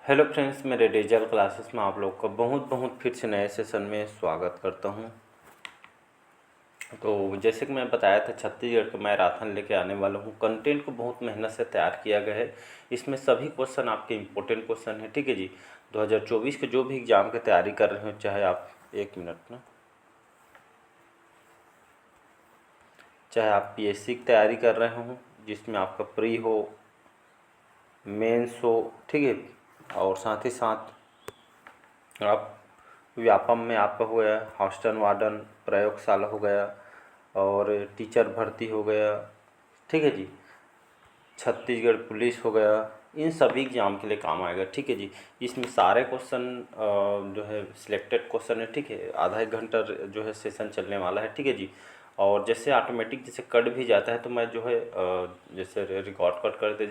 Hello friends, मेरे digital classes में आप लोग का बहुत बहुत फिर से नए सेशन में स्वागत करता हूं। तो जैसे कि मैं बताया था, छत्तीसगढ़ का मैराथन लेके आने वाला हूं। कंटेंट को बहुत मेहनत से तैयार किया गया है। इसमें सभी क्वेश्चन आपके इम्पोर्टेंट क्वेश्चन हैं, ठीक है जी। 2024 के जो भी एग्ज़ाम की तैयारी कर रहे हो, चाहे आप एक मिनट ना, चाहे आप पीएससी की तैयारी कर रहे हो जिसमें आपका प्री हो, मेंस हो, ठीक है, और साथ ही साथ आप व्यापम में आपका हो गया, हॉस्टल वार्डन प्रयोगशाला हो गया, और टीचर भर्ती हो गया, ठीक है जी, छत्तीसगढ़ पुलिस हो गया, इन सभी एग्जाम के लिए काम आएगा, ठीक है जी। इसमें सारे क्वेश्चन जो है सिलेक्टेड क्वेश्चन है, ठीक है। आधा एक घंटा जो है सेशन चलने वाला है, ठीक है जी। और जैसे ऑटोमेटिक जैसे कट भी जाता है तो मैं जो है जैसे रिकॉर्ड कट करते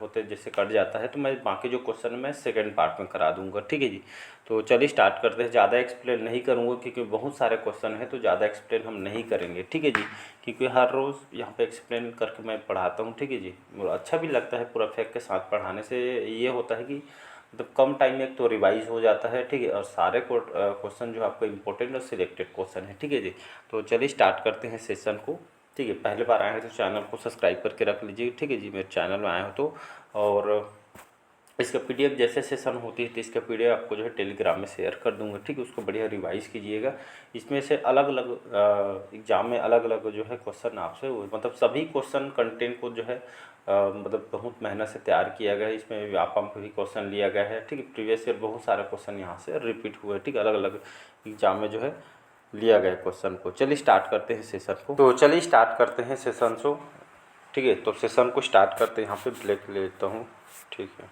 होते जैसे कट जाता है तो मैं बाकी जो क्वेश्चन है मैं सेकंड पार्ट में करा दूंगा, ठीक है जी। तो चलिए स्टार्ट करते हैं। ज़्यादा एक्सप्लेन नहीं करूँगा क्योंकि बहुत सारे क्वेश्चन हैं, तो ज़्यादा एक्सप्लेन हम नहीं करेंगे, ठीक है जी। क्योंकि हर रोज़ यहाँ पे एक्सप्लेन करके मैं पढ़ाता हूँ, ठीक है जी। अच्छा भी लगता है पूरा फैक्ट के साथ पढ़ाने से। ये होता है कि मतलब कम टाइम में एक तो रिवाइज हो जाता है, ठीक है, और सारे क्वेश्चन जो आपको इम्पोर्टेंट और सिलेक्टेड क्वेश्चन है, ठीक है जी। तो चलिए स्टार्ट करते हैं सेशन को, ठीक है। पहले बार आए हैं तो चैनल को सब्सक्राइब करके रख लीजिए, ठीक है जी, मेरे चैनल में आए हो तो। और इसका पीडीएफ जैसे सेशन होती है तो इसका पीडीएफ आपको जो है टेलीग्राम में शेयर कर दूंगा, ठीक है। उसको बढ़िया रिवाइज कीजिएगा। इसमें से अलग अलग एग्जाम में अलग अलग जो है क्वेश्चन आपसे मतलब सभी क्वेश्चन कंटेंट को जो है मतलब बहुत मेहनत से तैयार किया गया है। इसमें व्यापम पे भी क्वेश्चन लिया गया है, ठीक है। प्रीवियस ईयर बहुत सारे क्वेश्चन यहाँ से रिपीट हुए, ठीक है, अलग अलग एग्जाम में जो है लिया गया क्वेश्चन को। चलिए स्टार्ट करते हैं सेशन को। तो चलिए स्टार्ट करते हैं सेशन को, ठीक है। तो सेशन को स्टार्ट करते हैं। यहाँ पे ब्लैक लेता हूँ, ठीक है,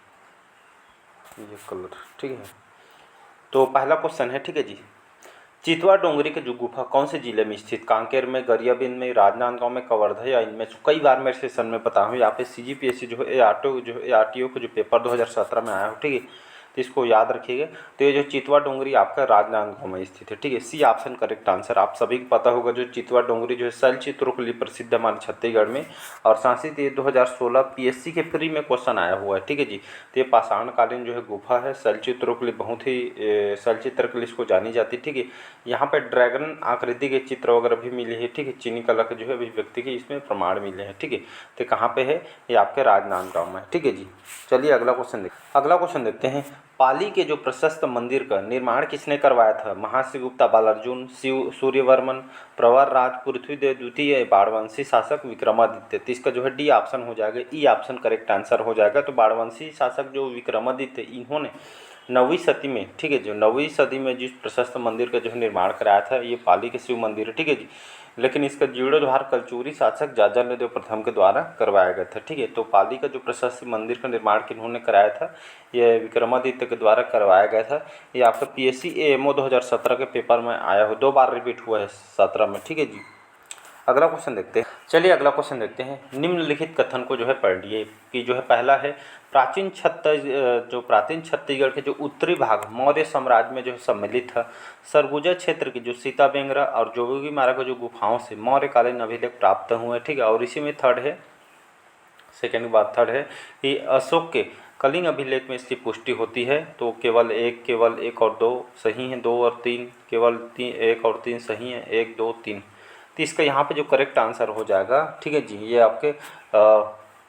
ये कलर, ठीक है। तो पहला क्वेश्चन है, ठीक है जी। चितवा डोंगरी के जो गुफा कौन से जिले में स्थित? कांकेर में, गरियाबंद में, राजनांदगांव में, कवर्धा, या इनमें से? कई बार मेरे सेशन में बताया हूँ। यहाँ पे सीजीपीएससी जो है ARTO का जो पेपर 2017 में आया हो, ठीक है, तो इसको याद रखिएगा। तो ये जो चितवा डोंगरी आपका राजनांदगांव में स्थित है, ठीक है। C option correct answer. आप सभी को पता होगा जो चितवा डोंगरी जो है शैल चित्रों के लिए प्रसिद्ध है हमारे छत्तीसगढ़ में। और साथ ही ये 2016 पीएससी के प्री में क्वेश्चन आया हुआ है, ठीक है जी। तो ये पाषाणकालीन जो है गुफा है, शैल चित्रों के लिए बहुत ही शैल चित्र के लिए इसको जानी जाती है, ठीक है। यहाँ पे ड्रैगन आकृति के चित्र वगैरह भी मिले हैं, ठीक है। चीनी कला के जो है अभिव्यक्ति के इसमें प्रमाण मिले हैं, ठीक है। तो कहाँ पे है? ये आपके राजनांदगांव में, ठीक है जी। चलिए अगला क्वेश्चन देखते हैं। पाली के जो प्रशस्त मंदिर का निर्माण किसने करवाया था? महाश्री गुप्ता, बालार्जुन, शिव सूर्यवर्मन, प्रवर राज, पृथ्वीदेव द्वितीय, बाणवंशी शासक, विक्रमादित्य? तो इसका जो है डी ऑप्शन हो जाएगा, ई ऑप्शन करेक्ट आंसर हो जाएगा। तो बाणवंशी शासक जो विक्रमादित्य, इन्होंने 9वीं सदी में, ठीक है, जो 9वीं सदी में जिस प्रशस्त मंदिर का जो है निर्माण कराया था, ये पाली के शिव मंदिर है, ठीक है जी। लेकिन इसका जीर्णोद्धार कलचुरी शासक जाजलदेव प्रथम के द्वारा करवाया गया था, ठीक है। तो पाली का जो प्रशस्त मंदिर का निर्माण किन्होंने कराया था? ये विक्रमादित्य के द्वारा करवाया गया था। ये आपका पीएससी एएमओ 2017 के पेपर में आया हो, 2 बार रिपीट हुआ है 17 में, ठीक है जी। अगला क्वेश्चन देखते हैं। चलिए अगला क्वेश्चन देखते हैं। निम्नलिखित कथन को जो है पढ़ लिए कि जो है पहला है, प्राचीन छत्तीसगढ़ के जो उत्तरी भाग मौर्य साम्राज्य में जो है सम्मिलित था। सरगुजा क्षेत्र की जो सीताबेंगरा और जोगीमारा की जो गुफाओं से मौर्यकालीन अभिलेख प्राप्त हुए, ठीक है। और इसी में थर्ड है, सेकेंड के बाद थर्ड है कि अशोक के कलिंग अभिलेख में इसकी पुष्टि होती है। तो केवल एक और दो सही हैं, 2 और 3 केवल 1 और 3 सही हैं, 1 2 3। तो इसका यहाँ पे जो करेक्ट आंसर हो जाएगा, ठीक है जी, ये आपके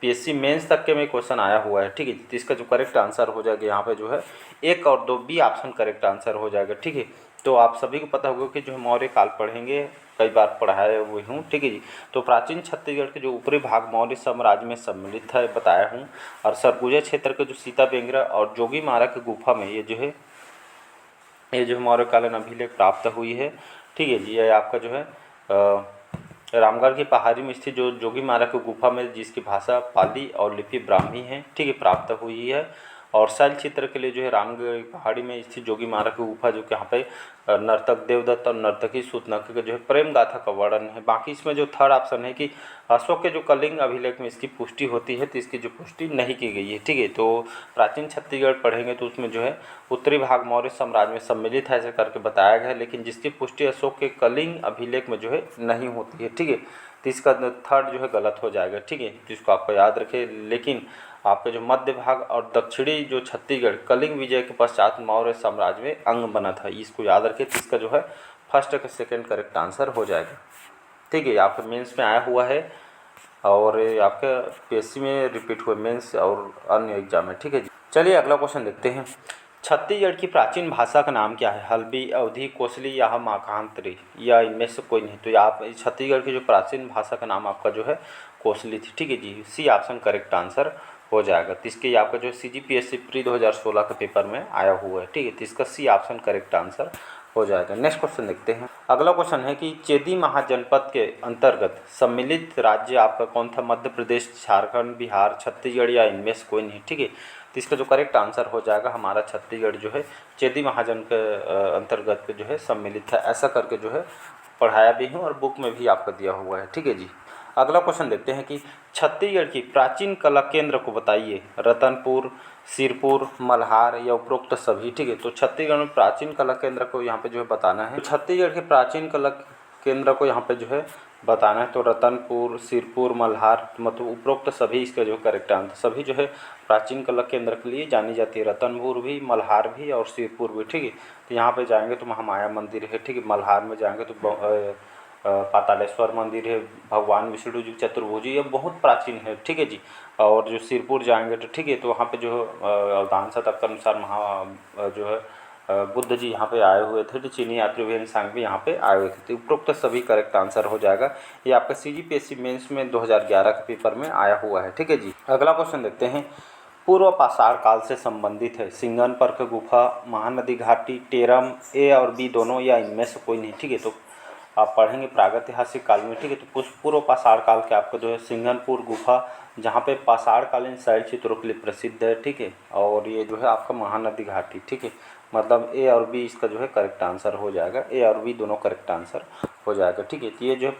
पीएससी मेंस तक के में क्वेश्चन आया हुआ है, ठीक है। तो इसका जो करेक्ट आंसर हो जाएगा यहाँ पे जो है 1 और 2, बी ऑप्शन करेक्ट आंसर हो जाएगा, ठीक है। तो आप सभी को पता होगा कि जो है मौर्य काल पढ़ेंगे, कई बार पढ़ाए हुए हूँ, ठीक है जी। तो प्राचीन छत्तीसगढ़ के जो ऊपरी भाग मौर्य साम्राज्य में सम्मिलित था, बताया हूँ। और सरगुजा क्षेत्र के जो सीताबेंगरा और जोगीमारा की गुफा में ये जो मौर्यकालीन अभिलेख प्राप्त हुई है, ठीक है जी। ये आपका जो है रामगढ़ की पहाड़ी में स्थित जो जोगीमारा की गुफा में, जिसकी भाषा पाली और लिपि ब्राह्मी है, ठीक है, प्राप्त हुई है। और शैल चित्र के लिए जो है रामगढ़ पहाड़ी में स्थित जोगीमारा की गुफा, जो कि यहाँ पे नर्तक देवदत्त और नर्तकी सूतनाकी का जो है प्रेम गाथा का वर्णन है। बाकी इसमें जो थर्ड ऑप्शन है कि अशोक के जो कलिंग अभिलेख में इसकी पुष्टि होती है, तो इसकी जो पुष्टि नहीं की गई है, ठीक है। तो प्राचीन छत्तीसगढ़ पढ़ेंगे तो उसमें जो है उत्तरी भाग मौर्य साम्राज्य में सम्मिलित है ऐसे करके बताया गया है, लेकिन जिसकी पुष्टि अशोक के कलिंग अभिलेख में जो है नहीं होती है, ठीक है। तो इसका थर्ड जो है गलत हो जाएगा, ठीक है। तो इसको आपको याद रखें। लेकिन आपके जो मध्य भाग और दक्षिणी जो छत्तीसगढ़ कलिंग विजय के पश्चात मौर्य साम्राज्य में अंग बना था। इसको याद रखिए। तो इसका जो है फर्स्ट का सेकंड करेक्ट आंसर हो जाएगा। ठीक है, आपके मेंस में आया हुआ है और आपके पीएससी में रिपीट हुए मेंस और अन्य एग्जाम में। ठीक है जी, चलिए अगला क्वेश्चन देखते हैं। छत्तीसगढ़ की प्राचीन भाषा का नाम क्या है? हल्बी, अवधी, कोसली या माकांत्री, या इनमें से कोई नहीं। तो आप छत्तीसगढ़ की जो प्राचीन भाषा का नाम आपका जो है कोसली थी। ठीक है जी, सी ऑप्शन करेक्ट आंसर हो जाएगा। तो इसके आपका जो CGPSC प्री 2016 के पेपर में आया हुआ है। ठीक है, तो इसका सी ऑप्शन करेक्ट आंसर हो जाएगा। नेक्स्ट क्वेश्चन देखते हैं। अगला क्वेश्चन है कि चेदी महाजनपद के अंतर्गत सम्मिलित राज्य आपका कौन था? मध्य प्रदेश, झारखंड, बिहार, छत्तीसगढ़ या इनमें से कोई नहीं। ठीक है, तो इसका जो करेक्ट आंसर हो जाएगा हमारा छत्तीसगढ़ जो है चेदी महाजन के अंतर्गत जो है सम्मिलित है। ऐसा करके जो है पढ़ाया भी हूँ और बुक में भी आपका दिया हुआ है। ठीक है जी, अगला क्वेश्चन देखते हैं कि छत्तीसगढ़ की प्राचीन कला केंद्र को बताइए। रतनपुर, सिरपुर, मल्हार या उपरोक्त सभी। ठीक है, तो छत्तीसगढ़ में प्राचीन कला केंद्र को यहाँ पे जो है बताना है। तो छत्तीसगढ़ के प्राचीन कला केंद्र को यहाँ पे जो है बताना है। तो रतनपुर, सिरपुर, मल्हार, मतलब उपरोक्त सभी इसका जो करेक्ट आंसर। सभी जो है प्राचीन कला केंद्र के लिए जानी जाती है। रतनपुर भी, मल्हार भी और सिरपुर भी। ठीक है, तो यहाँ पे जाएंगे तो महामाया मंदिर है। ठीक है, मल्हार में जाएंगे तो पातालेश्वर मंदिर है, भगवान विष्णु जी चतुर्भुजी, ये बहुत प्राचीन है। ठीक है जी, और जो सिरपुर जाएंगे तो ठीक है, तो वहाँ पे जो अवधान शतक के अनुसार जो है बुद्ध जी यहाँ पे आए हुए थे। तो चीनी यात्री हुएनसांग भी यहाँ पे आए हुए थे। तो उपरोक्त सभी करेक्ट आंसर हो जाएगा। ये आपका CGPSC मेंस में 2011 के पेपर में आया हुआ है। ठीक है जी, अगला क्वेश्चन देखते हैं। पूर्व पाषाण काल से संबंधित है सिंगनपर की गुफा, महानदी घाटी, टेरम, ए और बी दोनों या इनमें से कोई नहीं। ठीक है, तो आप पढ़ेंगे प्रागैतिहासिक काल में। ठीक है, तो पूर्व पाषाण काल के आपको जो है सिंघनपुर गुफा, जहाँ पे पाषाणकालीन शैल चित्रों के लिए प्रसिद्ध है। ठीक है, और ये जो है आपका महानदी घाटी। ठीक है, मतलब ए और बी इसका जो है करेक्ट आंसर हो जाएगा। ए और बी दोनों करेक्ट आंसर हो जाएगा। ठीक है, तो ये जो है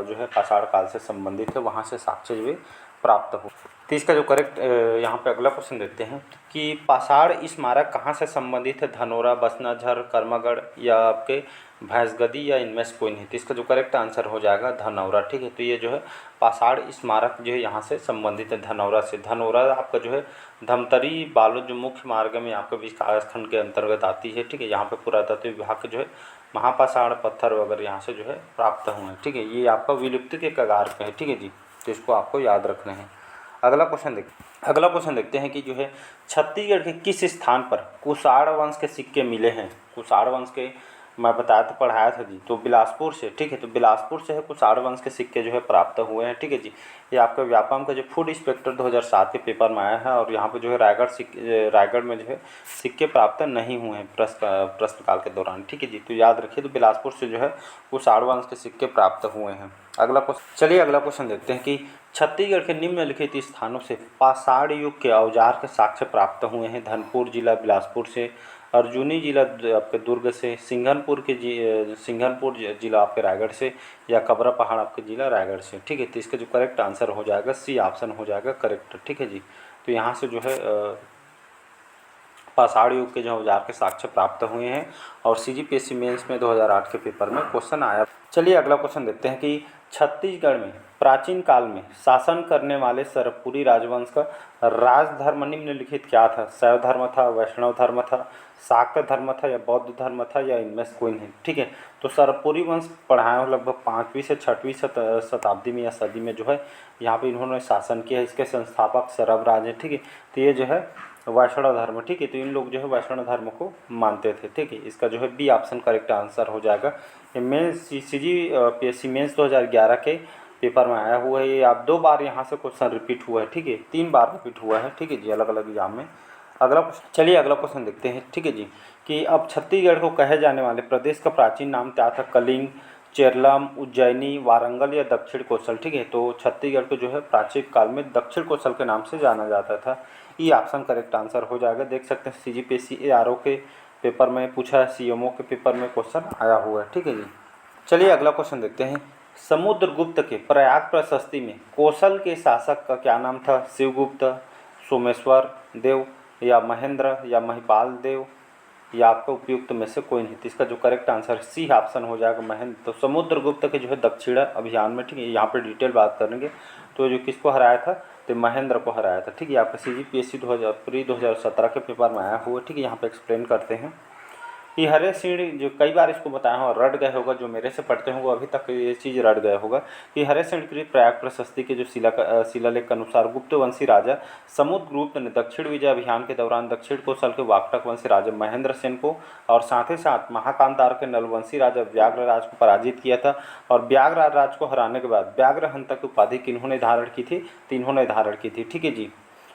जो है पाषाण काल से संबंधित है, वहाँ से साक्ष्य जो है प्राप्त हो। तो इसका जो करेक्ट यहाँ पे अगला क्वेश्चन देखते हैं कि पाषाण स्मारक कहाँ से संबंधित है? धनोरा, बसनाझर, कर्मगढ़ या आपके भैंसगदी या इनमें से कोई नहीं। तो इसका जो करेक्ट आंसर हो जाएगा धनौरा। ठीक है, तो ये जो है पाषाण स्मारक जो है यहाँ से संबंधित है धनौरा से। धनौरा आपका जो है धमतरी बालोद जो मुख्य मार्ग में आपके विकास खंड के अंतर्गत आती है। ठीक है, यहाँ पे पुरातत्व विभाग के जो है महापाषाण पत्थर वगैरह यहाँ से जो है प्राप्त हुए हैं। ठीक है, ये आपका विलुप्ति के कगार पे है। ठीक है जी, तो इसको आपको याद रखना है। अगला क्वेश्चन देखते हैं कि जो है छत्तीसगढ़ के किस स्थान पर कुषाण वंश के सिक्के मिले हैं? कुषाण वंश के मैं बताया था, पढ़ाया था जी। तो बिलासपुर से। ठीक है, तो बिलासपुर से है कुषाण वंश के सिक्के जो है प्राप्त हुए हैं। ठीक है जी, ये आपका व्यापम का जो फूड इंस्पेक्टर 2007 के पेपर में आया है और यहाँ पे जो है रायगढ़ में जो है सिक्के प्राप्त नहीं हुए हैं प्रश्नकाल के दौरान। ठीक है जी, तो याद रखिए। तो बिलासपुर से जो है कुषाण वंश के सिक्के प्राप्त हुए हैं। अगला क्वेश्चन देखते हैं कि छत्तीसगढ़ के निम्नलिखित स्थानों से पाषाण युग के औजार के साक्ष्य प्राप्त हुए हैं। धनपुर जिला बिलासपुर से, अर्जुनी जिला आपके दुर्ग से, सिंघनपुर जिला आपके रायगढ़ से, या कबरा पहाड़ आपके जिला रायगढ़ से। ठीक है, तो इसका जो करेक्ट आंसर हो जाएगा सी ऑप्शन हो जाएगा करेक्ट। ठीक है जी, तो यहाँ से जो है पाषाण युग के जो औजार के साक्ष्य प्राप्त हुए हैं और CGPSC मेंस में 2008 के पेपर में क्वेश्चन आया। चलिए अगला क्वेश्चन देखते हैं कि छत्तीसगढ़ में प्राचीन काल में शासन करने वाले सरपुरी राजवंश का राजधर्म निम्नलिखित क्या था? शैव धर्म था, वैष्णव धर्म था, शाक्त धर्म था या बौद्ध धर्म था या इनमें से कोई नहीं। ठीक है, तो सरपुरी वंश पढ़ाया हो लगभग 5वीं से 6वीं शताब्दी में या सदी में जो है यहाँ पे इन्होंने शासन किया। इसके संस्थापक सरब राज है। ठीक है, तो ये जो है वैष्णव धर्म। ठीक है, तो इन लोग जो है वैष्णव धर्म को मानते थे। ठीक है, इसका जो है बी ऑप्शन करेक्ट आंसर हो जाएगा। ये मेंस CGPSC मेंस 2011 के पेपर में आया हुआ है। ये आप 2 बार यहाँ से क्वेश्चन रिपीट हुआ है। ठीक है, 3 बार रिपीट हुआ है। ठीक है जी, अलग अलग एग्जाम में। अगला क्वेश्चन देखते हैं। ठीक है जी, कि अब छत्तीसगढ़ को कहे जाने वाले प्रदेश का प्राचीन नाम क्या था? कलिंग, चेरलम, उज्जैनी, वारंगल या दक्षिण कोसल। ठीक है, तो छत्तीसगढ़ को जो है प्राचीन काल में दक्षिण कोसल के नाम से जाना जाता था। ये ऑप्शन करेक्ट आंसर हो जाएगा। देख सकते हैं CGPSC ARO के पेपर में पूछा है, CMO के पेपर में क्वेश्चन आया हुआ है। ठीक है जी, चलिए अगला क्वेश्चन देखते हैं। समुद्रगुप्त के प्रयाग प्रशस्ति में कौशल के शासक का क्या नाम था? शिवगुप्त, सोमेश्वर देव या महेंद्र या महिपाल देव या आपका उपयुक्त में से कोई नहीं। तो इसका जो करेक्ट आंसर सी ऑप्शन हो जाएगा महेंद्र। तो समुद्रगुप्त के जो है दक्षिण अभियान में, ठीक है, यहाँ पे डिटेल बात करेंगे। तो जो किसको हराया था? तो महेंद्र को हराया था। ठीक है, आपका CGPSC 2017 के पेपर में आया हुआ। ठीक है, यहाँ पे एक्सप्लेन करते हैं कि हरे सिंह, जो कई बार इसको बताया हो रट गए होगा, जो मेरे से पढ़ते होंगे अभी तक ये चीज़ रट गया होगा कि हरे सिंहकृत प्रयाग प्रशस्ति के जो शिलालेख के अनुसार गुप्तवंशी राजा समुद्रगुप्त ने दक्षिण विजय अभियान के दौरान दक्षिण कोसल के वाकटक वंशी राजा महेंद्र सेन को और साथ ही साथ महाकांतार के नलवंशी राजा व्याघ्रराज को पराजित किया था। और व्याघ्रराज को हराने के बाद व्याघ्रहंतक की उपाधि किन्होंने धारण की थी? तीनों धारण की थी। ठीक है जी।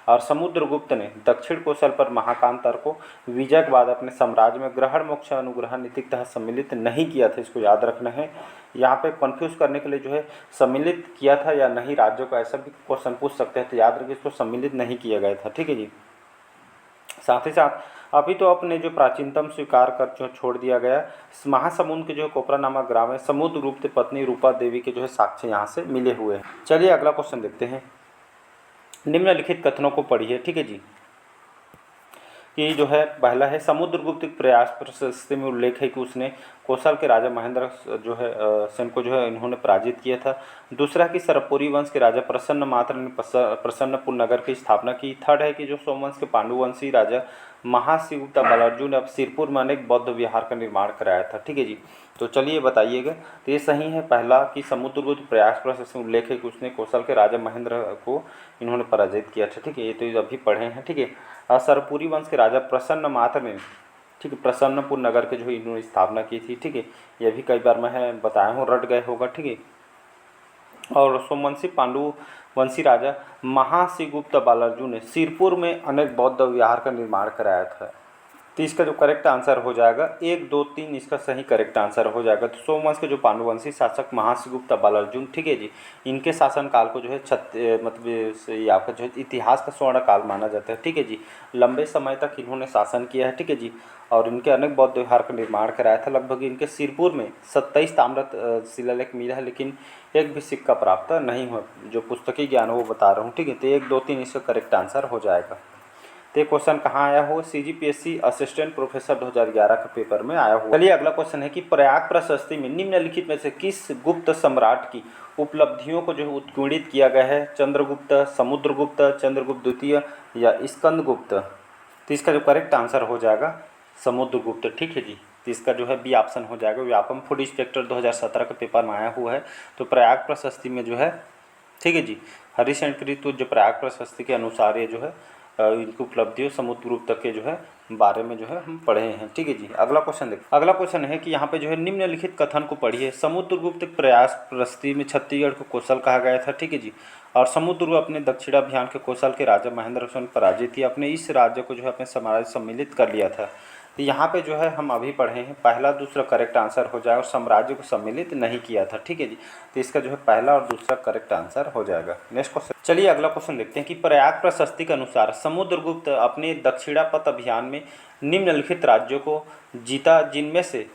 और समुद्रगुप्त ने दक्षिण कोसल पर महाकांतार को विजय के बाद अपने साम्राज्य में ग्रहण मोक्ष अनुग्रह नीति के तहत सम्मिलित नहीं किया था। इसको याद रखना है। यहाँ पे कंफ्यूज करने के लिए जो है सम्मिलित किया था या नहीं राज्यों को, ऐसा भी क्वेश्चन पूछ सकते हैं, तो याद रखिए इसको सम्मिलित नहीं किया गया था। ठीक है जी। साथ ही साथ अभी तो अपने जो प्राचीनतम स्वीकार कर जो छोड़ दिया गया महासमुंद के जो कोपरा नामक ग्राम है, समुद्रगुप्त पत्नी रूपा देवी के जो है साक्ष्य यहाँ से मिले हुए हैं। चलिए अगला क्वेश्चन देखते हैं। निम्नलिखित कथनों को पढ़िए। ठीक है जी। कि जो है पहला है समुद्रगुप्त प्रयास प्रशस्ति में उल्लेख है कि उसने कोसल के राजा महेंद्र जो है सेन को जो है इन्होंने पराजित किया था। दूसरा कि सरपुरी वंश के राजा प्रसन्न मात्र ने प्रसन्नपुर नगर की स्थापना की। थर्ड है कि जो सोमवंश के पांडुवंशी राजा महाशिवगुप्त बलार्जुन ने अब सिरपुर में अनेक बौद्ध विहार का निर्माण कराया था। ठीक है जी। तो चलिए बताइएगा। तो ये सही है पहला कि समुद्रगुप्त प्रयास प्रशस्ति में उल्लेख है कि उसने कोसल के राजा महेंद्र को इन्होंने पराजित किया था। ठीक है, ये तो अभी पढ़े हैं। ठीक है। सरपुरी वंश के राजा प्रसन्न मात्र ने, ठीक है, प्रसन्नपुर नगर के जो इन्होंने स्थापना की थी। ठीक है, ये भी कई बार मैं बताया हूँ, रट गए होगा। ठीक है। और सोमवंशी पांडु वंशी राजा महाशिवगुप्त बालार्जुन ने सिरपुर में अनेक बौद्ध विहार का निर्माण कराया था। तो इसका जो करेक्ट आंसर हो जाएगा 1, 2, 3 इसका सही करेक्ट आंसर हो जाएगा। तो सोमवंश के जो पांडुवंशी शासक महाशिवगुप्त बालार्जुन, ठीक है जी, इनके शासनकाल को जो है मतलब ये आपका जो है इतिहास का स्वर्ण काल माना जाता है। ठीक है जी। लंबे समय तक इन्होंने शासन किया है। ठीक है जी। और इनके अनेक बौद्ध विहार का निर्माण कराया था। लगभग इनके सिरपुर में 27 ताम्र शिलालेख मिला है, लेकिन एक भी सिक्का प्राप्त नहीं हुआ। जो पुस्तकीय ज्ञान वो बता रहा हूँ। ठीक है। तो 1, 2, 3 इसका करेक्ट आंसर हो जाएगा। तो ये क्वेश्चन कहाँ आया हो? CGPSC असिस्टेंट प्रोफेसर 2011 के पेपर में आया हुआ। चलिए अगला क्वेश्चन है कि प्रयाग प्रशस्ति में निम्नलिखित में से किस गुप्त सम्राट की उपलब्धियों को जो है उत्कीर्णित किया गया है? चंद्रगुप्त, समुद्रगुप्त, चंद्रगुप्त द्वितीय या स्कंदगुप्त? तो इसका जो करेक्ट आंसर हो जाएगा समुद्रगुप्त। ठीक है जी। तो इसका जो है बी ऑप्शन हो जाएगा। व्यापम फूड इंस्पेक्टर 2017 के पेपर में आया हुआ है। तो प्रयाग प्रशस्ति में जो है, ठीक है जी, हरिशंकरित जो प्रयाग प्रशस्ति के अनुसार ये जो है इनकी उपलब्धियों समुद्रगुप्त के जो है बारे में जो है हम पढ़े हैं। ठीक है जी। अगला क्वेश्चन देखिए। अगला क्वेश्चन है कि यहाँ पे जो है निम्नलिखित कथन को पढ़िए। समुद्रगुप्त प्रयास प्रशस्ति में छत्तीसगढ़ को कोसल कहा गया था। ठीक है जी। और समुद्रगुप्त अपने दक्षिणाभियान के कोसल के राजा महेंद्र सेन पराजित थी। अपने इस राज्य को जो है अपने साम्राज्य सम्मिलित कर लिया था। तो यहाँ पे जो है हम अभी पढ़े हैं पहला दूसरा करेक्ट आंसर हो जाएगा। और साम्राज्य को सम्मिलित नहीं किया था। ठीक है जी। तो इसका जो है पहला और दूसरा करेक्ट आंसर हो जाएगा। Next question. चलिए अगला क्वेश्चन देखते हैं कि प्रयाग प्रशस्ति के अनुसार समुद्रगुप्त अपने दक्षिणापथ अभियान में निम्नलिखित राज्यों को जीता, जिनमें से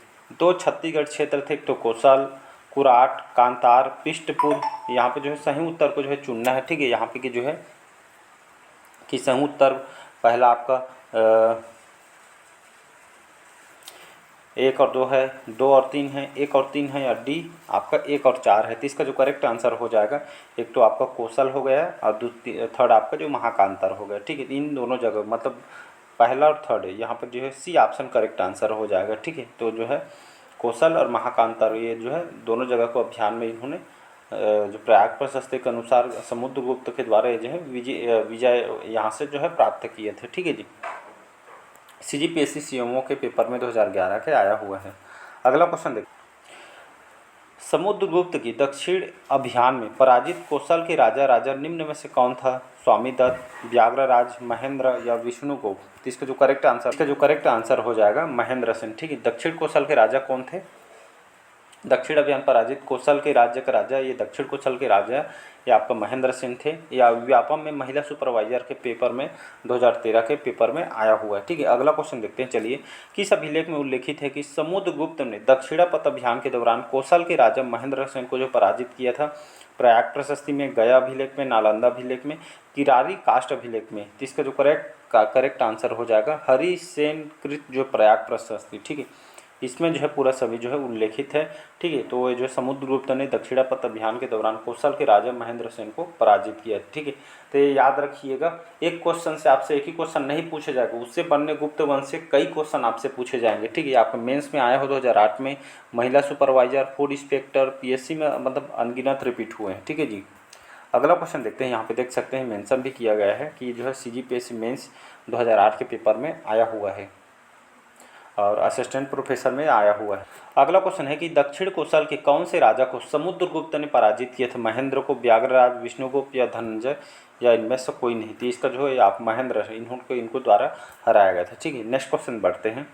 2 छत्तीसगढ़ क्षेत्र थे। तो कोसल, कुराट, कांतार, पिष्टपुर। यहाँ पे जो है सही उत्तर को जो है चुनना है। ठीक है। यहाँ पे कि जो है कि सही उत्तर पहला आपका 1 और 2 है, 2 और 3 है, 1 और 3 है, या डी आपका 1 और 4 है। तो इसका जो करेक्ट आंसर हो जाएगा, एक तो आपका कोसल हो गया और थर्ड आपका जो महाकांतार हो गया। ठीक है। इन दोनों जगह मतलब पहला और थर्ड है, यहाँ पर जो है सी ऑप्शन करेक्ट आंसर हो जाएगा। ठीक है। तो जो है कोसल और महाकांतार ये जो है दोनों जगह को अभियान में इन्होंने जो प्रयाग प्रशस्ति के अनुसार समुद्रगुप्त के द्वारा ये जो है विजय यहाँ से जो है प्राप्त किए थे। ठीक है जी। CGPSC CMO के पेपर में 2011 के आया हुआ है। अगला क्वेश्चन देखिए। समुद्रगुप्त की दक्षिण अभियान में पराजित कोसल के राजा निम्न में से कौन था? स्वामीदत्त, व्याघ्रराज, महेंद्र या विष्णुगुप्त? तो इसका जो करेक्ट आंसर हो जाएगा महेंद्र सेन। ठीक है। दक्षिण कोसल के राजा कौन थे? दक्षिण अभियान पराजित कोसल के राज्य का राजा, ये दक्षिण कोसल के राजा ये आपका महेंद्र सेन थे। या व्यापम में महिला सुपरवाइजर के पेपर में 2013 के पेपर में आया हुआ है। ठीक है। अगला क्वेश्चन देखते हैं। चलिए, किस अभिलेख में उल्लेखित है कि समुद्रगुप्त ने दक्षिणापथ अभियान के दौरान कोसल के राजा महेंद्र सेन को जो पराजित किया था? प्रयाग प्रशस्ति में, गया अभिलेख में, नालंदा अभिलेख में, किरारी कास्ट अभिलेख में? तो इसका जो करेक्ट आंसर हो जाएगा हरिसेन कृत जो प्रयाग प्रशस्ति। ठीक है। इसमें जो है पूरा सभी जो है उल्लेखित है। ठीक है, तो ये जो समुद्रगुप्त ने दक्षिणापथ अभियान के दौरान कौशल के राजा महेंद्र सेन को पराजित किया। ठीक है, तो ये याद रखिएगा, एक क्वेश्चन से आपसे एक ही क्वेश्चन नहीं पूछे जाएगा, उससे बनने गुप्त वंश से कई क्वेश्चन आपसे पूछे जाएंगे। ठीक है, आपके मेंस में आया हो 2008 में, महिला सुपरवाइजर, फूड इंस्पेक्टर, पीएससी में मतलब अनगिनत रिपीट हुए हैं। ठीक है जी। अगला क्वेश्चन देखते हैं, यहाँ पे देख सकते हैं मेंशन भी किया गया है कि जो है सीजीपीएससी मेंस 2008 के पेपर में आया हुआ है और असिस्टेंट प्रोफेसर में आया हुआ है। अगला क्वेश्चन है कि दक्षिण कोसल के कौन से राजा को समुद्रगुप्त ने पराजित किया था? महेंद्र को, व्याघ्रराज, विष्णुगुप्त या धनंजय, या इनमें से कोई नहीं थी? इसका जो है आप महेंद्र इनको द्वारा हराया गया था। ठीक है, नेक्स्ट क्वेश्चन बढ़ते हैं।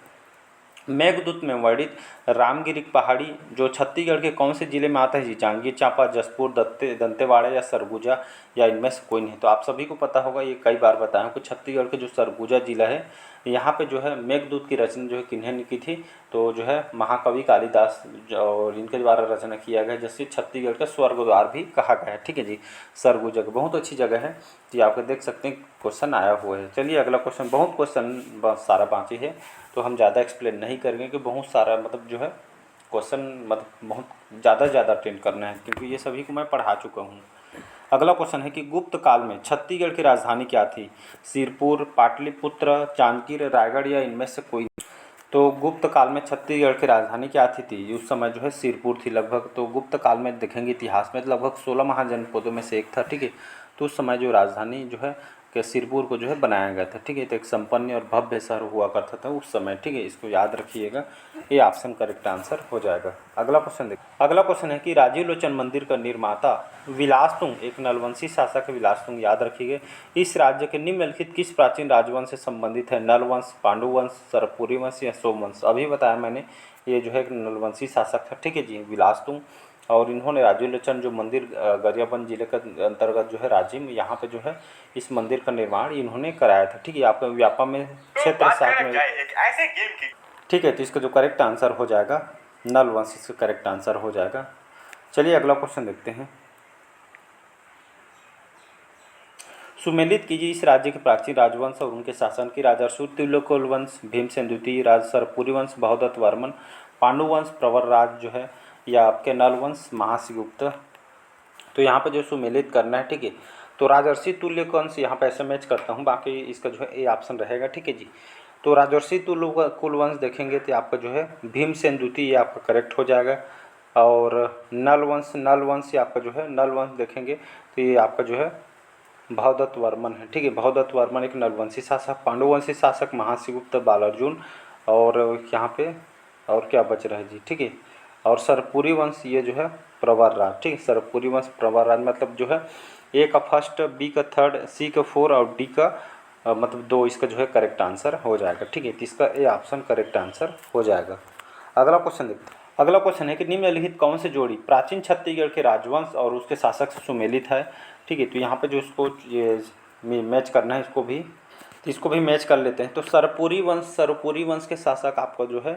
मेघदूत में वर्णित रामगिरी पहाड़ी जो छत्तीसगढ़ के कौन से जिले में आता है जी? जांजगीर चांपा, जसपुर, दंतेवाड़ा या सरगुजा, या इनमें से कोई नहीं? तो आप सभी को पता होगा, ये कई बार बताया हूँ कि छत्तीसगढ़ के जो सरगुजा जिला है, यहाँ पे जो है मेघदूत की रचना जो है किन्हें ने की थी? तो जो है महाकवि कालिदास और इनके द्वारा रचना किया गया, जिससे छत्तीसगढ़ का स्वर्ग द्वार भी कहा गया है। ठीक है जी, सरगुजा बहुत अच्छी जगह है, ये आपको देख सकते हैं क्वेश्चन आया हुआ है। चलिए अगला क्वेश्चन, बहुत क्वेश्चन बहुत सारा बाकी है तो हम ज़्यादा एक्सप्लेन नहीं करेंगे कि बहुत सारा मतलब जो है क्वेश्चन मतलब बहुत ज़्यादा अटेंड करना है, क्योंकि ये सभी को मैं पढ़ा चुका हूँ। अगला क्वेश्चन है कि गुप्त काल में छत्तीसगढ़ की राजधानी क्या थी? सिरपुर, पाटलिपुत्र, जांजगीर, रायगढ़, या इनमें से कोई? तो गुप्त काल में छत्तीसगढ़ की राजधानी क्या थी? उस समय जो है सिरपुर थी लगभग। तो गुप्त काल में देखेंगे इतिहास में लगभग 16 महाजनपदों में से एक था। ठीक है, तो उस समय जो राजधानी जो है कि सिरपुर को जो है बनाया गया था। ठीक है, तो एक संपन्न और भव्य शहर हुआ करता था उस समय। ठीक है, इसको याद रखिएगा, ये ऑप्शन करेक्ट आंसर हो जाएगा। अगला क्वेश्चन देखिए, अगला क्वेश्चन है कि राजीव लोचन मंदिर का निर्माता विलासतुंग एक नलवंशी शासक है। विलासतुंग याद रखिए। इस राज्य के निम्नलिखित किस प्राचीन राजवंश से संबंधित है? नलवंश, पांडुवंश, सरपुरी वंश या सोमवंश? अभी बताया मैंने, ये जो है एक नलवंशी शासक है। ठीक है जी, विलासतुंग। और इन्होंने राजीव लोचन जो मंदिर गरियाबंद जिले के अंतर्गत जो है राजिम, यहाँ पे जो है इस मंदिर का निर्माण इन्होंने कराया था। ठीक है, आपका व्यापम में क्षेत्र 7 में ऐसे गेम की। ठीक है, तो इसका जो करेक्ट आंसर हो जाएगा नलवंश, इसका करेक्ट आंसर हो जाएगा। चलिए अगला क्वेश्चन देखते हैं। सुमेलित कीजिए इस राज्य के प्राचीन राजवंश और उनके शासन की। राजा तुल्यकोल वंश, भीमसेन द्वितीय, राज सरपुरी वंश, बहुदत्त वर्मन, पांडुवंश, प्रवरराज जो है, या आपके नलवंश, महासिगुप्त। तो यहाँ पे जो सुमेलित करना है। ठीक है, तो राजर्षि तुल्य वंश यहाँ पे ऐसे मैच करता हूँ, बाकी इसका जो है ए ऑप्शन रहेगा। ठीक है जी, तो राजर्षि तुल्य कुलवंश देखेंगे तो आपका जो है भीमसेन द्वितीय, ये आपका करेक्ट हो जाएगा। और नलवंश ये आपका जो है नलवंश देखेंगे तो ये आपका जो है बहुदत्त वर्मन है। ठीक है, बहुदत्त वर्मन एक नलवंशी शासक। पांडुवंशी शासक महासिगुप्त, बालार्जुन। और यहाँ पे और क्या बच रहा है जी? ठीक है, और सरपुरी वंश ये जो है प्रवरराज। ठीक है, सरपुरी वंश प्रवरराज मतलब जो है ए का फर्स्ट, बी का थर्ड, सी का 4 और डी का मतलब 2, इसका जो है करेक्ट आंसर हो जाएगा। ठीक है, तो इसका ए ऑप्शन करेक्ट आंसर हो जाएगा। अगला क्वेश्चन देखते हैं। अगला क्वेश्चन है कि निम्नलिखित कौन से जोड़ी प्राचीन छत्तीसगढ़ के राजवंश और उसके शासक से सुमेलित है? ठीक है, तो यहाँ पे जो इसको ये मैच करना है, इसको भी तो इसको भी मैच कर लेते हैं। तो सरपुरी वंश के शासक आपका जो है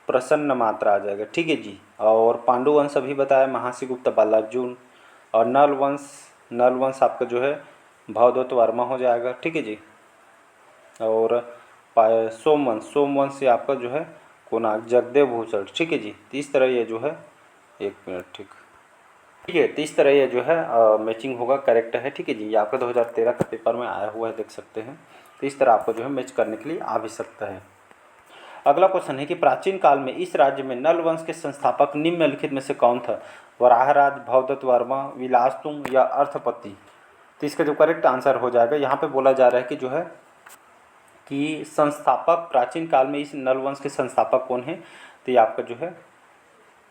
प्रसन्न मात्रा आ जाएगा। ठीक है जी, और पांडुवंश अभी बताया महासिगुप्त, बालार्जुन। और नलवंश आपका जो है भवदत्त वर्मा हो जाएगा। ठीक है जी, और सोमवंश से आपका जो है कोणार्क, जगदेव भूषण। ठीक है जी, तो इस तरह ये जो है, एक मिनट, ठीक है, तो इस तरह ये जो है मैचिंग होगा, करेक्ट है। ठीक है जी, ये आपका 2013 का पेपर में आया हुआ है, देख सकते हैं। तो इस तरह आपको जो है मैच करने के लिए आ भी सकता है। अगला क्वेश्चन है कि प्राचीन काल में इस राज्य में नल वंश के संस्थापक निम्नलिखित में से कौन था? वराहराज, भवदत्त वर्मा, विलासतुंग या अर्थपति? तो इसका जो करेक्ट आंसर हो जाएगा, यहाँ पे बोला जा रहा है कि जो है कि संस्थापक प्राचीन काल में इस नल वंश के संस्थापक कौन है? तो ये आपका जो है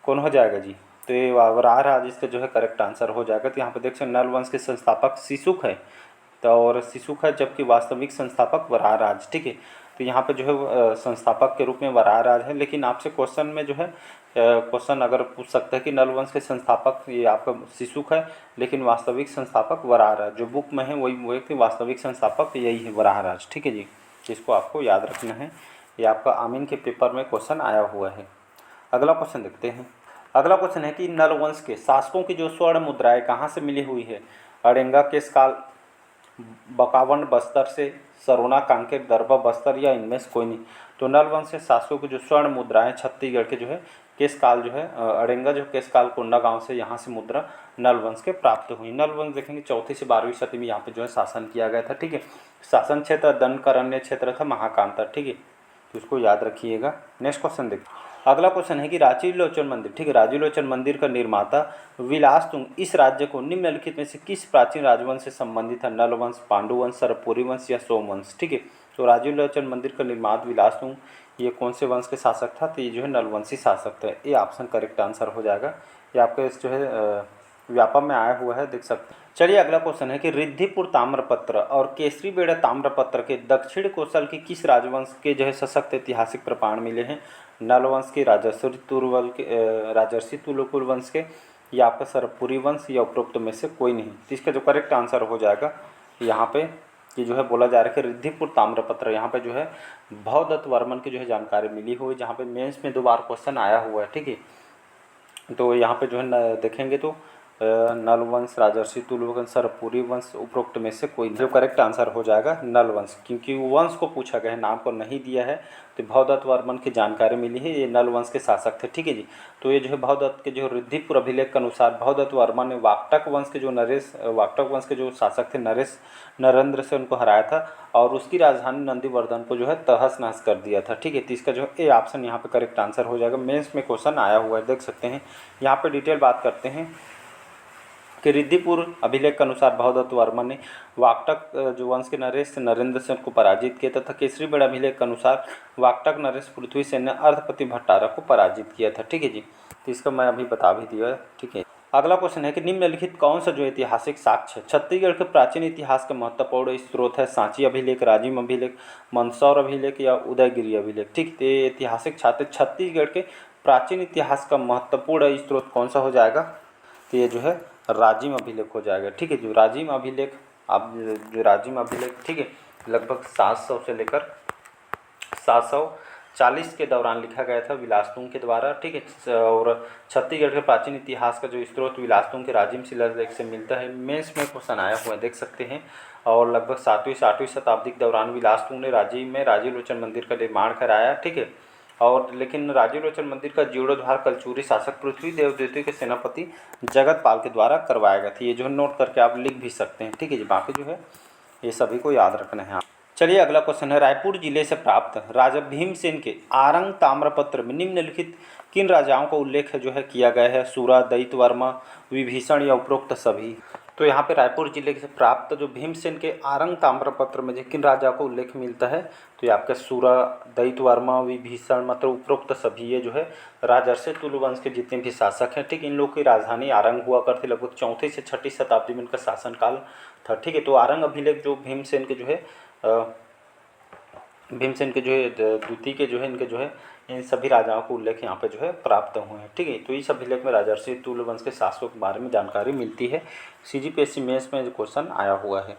कौन हो जाएगा जी? तो ये वराहराज इसका जो है करेक्ट आंसर हो जाएगा। तो यहाँ पे देख सकते नल वंश के संस्थापक शिशुक है, तो और शिशुक है, जबकि वास्तविक संस्थापक वराहराज। ठीक है, तो यहाँ पे जो है संस्थापक के रूप में वराहराज है। लेकिन आपसे क्वेश्चन में जो है क्वेश्चन अगर पूछ सकता है कि नल वंश के संस्थापक ये आपका शिशुक है, लेकिन वास्तविक संस्थापक वराहराज, जो बुक में है वही वो है कि वास्तविक संस्थापक यही है, वराहराज। ठीक है जी, इसको आपको याद रखना है, ये आपका आमीन के पेपर में क्वेश्चन आया हुआ है। अगला क्वेश्चन देखते हैं। अगला क्वेश्चन है कि नल वंश के शासकों की जो स्वर्ण मुद्राएं कहाँ से मिली हुई है? अड़ेंगा केश काल, बकावंड बस्तर से, सरोना कांकेर दरबा बस्तर या इनमें से कोई नहीं। तो नल वंश के शासकों की जो स्वर्ण मुद्राएं छत्तीसगढ़ के जो है केशकाल जो है अड़ेंगा जो केशकाल कोंडा गांव से यहाँ से मुद्रा नल वंश के प्राप्त हुई। नल वंश देखेंगे 4वीं से 12वीं सदी में यहाँ पे जो है शासन किया गया था। ठीक है, शासन क्षेत्र दंडकारण्य क्षेत्र था महाकांता। ठीक है, तो इसको याद रखिएगा। नेक्स्ट क्वेश्चन देखिए। अगला क्वेश्चन है कि राजीव लोचन मंदिर, ठीक है, राजीव लोचन मंदिर का निर्माता विलासतुंग इस राज्य को निम्नलिखित में से किस प्राचीन राजवंश से संबंधित है? नल वंश, पांडु वंश, सरपुरी वंश या सोमवंश। ठीक है, तो राजीव लोचन मंदिर का निर्माता विलासतुंग ये कौन से वंश के शासक था? तो ये जो है नलवंशी शासक थे। ये ऑप्शन करेक्ट आंसर हो जाएगा। ये आपके जो है व्यापम में आया हुआ है, देख सकते हैं। चलिए अगला क्वेश्चन है कि रिद्धिपुर ताम्रपत्र और केसरीबेड़ा ताम्रपत्र के दक्षिण कोसल के किस राजवंश के जो है सशक्त ऐतिहासिक प्रमाण मिले हैं? नल वंश के, राजर्षि तुलकुल वंश के, या आपका सरपुरी वंश, या उपरोक्त में से कोई नहीं। तो इसका जो करेक्ट आंसर हो जाएगा यहाँ पे कि जो है बोला जा रहा है कि रिद्धिपुर ताम्रपत्र, यहाँ पे जो है भवदत्त वर्मन की जो है जानकारी मिली हुई, जहाँ पे मेंस में 2 बार क्वेश्चन आया हुआ है। ठीक है, तो यहाँ पे जो है देखेंगे तो नल वंश, राजर्षि तुल वंश, सरपुरी वंश, उपरोक्त में से कोई नहीं। जो करेक्ट आंसर हो जाएगा नल वंश, क्योंकि वंश को पूछा गया है, नाम को नहीं दिया है। तो भवदत्त वर्मन की जानकारी मिली है, ये नल वंश के शासक थे। ठीक है जी, तो ये जो है भवदत्त के जो रिद्धिपुर अभिलेख के अनुसार भवदत्त वर्मन ने वाकटक वंश के जो शासक थे नरेंद्र से उनको हराया था और उसकी राजधानी नंदीवर्धन को जो है तहस नहस कर दिया था। ठीक है, तो इसका जो है ए ऑप्शन यहाँ पे करेक्ट आंसर हो जाएगा। मेंस में क्वेश्चन आया हुआ है, देख सकते हैं। यहाँ पे डिटेल बात करते हैं कि रिद्धिपुर अभिलेख के अनुसार भवदत्त वर्मन ने वाकटक जो वंश के नरेश नरेंद्र सेन को पराजित किया तथा केसरीबेड़ा अभिलेख के अनुसार वाकटक नरेश पृथ्वी सेन ने अर्धपति भट्टारा को पराजित किया था। ठीक है जी, तो इसका मैं अभी बता भी दिया है। ठीक है, अगला क्वेश्चन है कि निम्नलिखित कौन सा जो ऐतिहासिक साक्ष्य छत्तीसगढ़ के प्राचीन इतिहास का महत्वपूर्ण स्रोत है? सांची अभिलेख, राजिम अभिलेख, मंदसौर अभिलेख या उदयगिरी अभिलेख। ठीक, तो ऐतिहासिक छात्र छत्तीसगढ़ के प्राचीन इतिहास का महत्वपूर्ण स्रोत कौन सा हो जाएगा? तो ये जो है राजिम अभिलेख हो जाएगा। ठीक है, जो राजिम अभिलेख ठीक है, लगभग 700 से लेकर 740 के दौरान लिखा गया था विलासतुंग के द्वारा। ठीक है, और छत्तीसगढ़ के प्राचीन इतिहास का जो स्रोत विलासतुंग के राजिम शिलालेख से मिलता है। मेंस में क्वेश्चन आया हुआ है, देख सकते हैं। और लगभग 7वीं से 8वीं शताब्दी के दौरान विलासतुंग ने राजिम में राजीव लोचन मंदिर का निर्माण कराया। ठीक है, और लेकिन राजीव लोचन मंदिर का जीर्णोद्धार कलचुरी शासक पृथ्वीदेव द्वितीय के सेनापति जगतपाल के द्वारा करवाया गया था। ये जो है नोट करके आप लिख भी सकते हैं। ठीक है जी, बाकी जो है ये सभी को याद रखना है। चलिए अगला क्वेश्चन है, रायपुर जिले से प्राप्त राजा भीमसेन के आरंग ताम्रपत्र में निम्नलिखित किन राजाओं का उल्लेख जो है किया गया है? सूरा, दैत्य वर्मा, विभीषण या उपरोक्त सभी। तो यहाँ पे रायपुर जिले से प्राप्त जो भीमसेन के आरंग ताम्रपत्र में जो किन राजा को उल्लेख मिलता है? तो ये आपके सूरा, दैत्य वर्मा, विभीषण, मतलब उपरोक्त सभी ये जो है राजर्षि तुलु वंश के जितने भी शासक हैं। ठीक, इन लोगों की राजधानी आरंग हुआ करती, लगभग 4वीं से 6वीं शताब्दी में इनका शासनकाल था। ठीक है, तो आरंग अभिलेख जो भीमसेन के जो है द्वितीय के जो है इनके जो है इन सभी राजाओं को उल्लेख यहाँ पे जो है प्राप्त हुए हैं। ठीक है, तो इस अभिलेख में राजर्षि तुल्य वंश के शासकों के बारे में जानकारी मिलती है। CGPSC मेंस में जो क्वेश्चन आया हुआ है।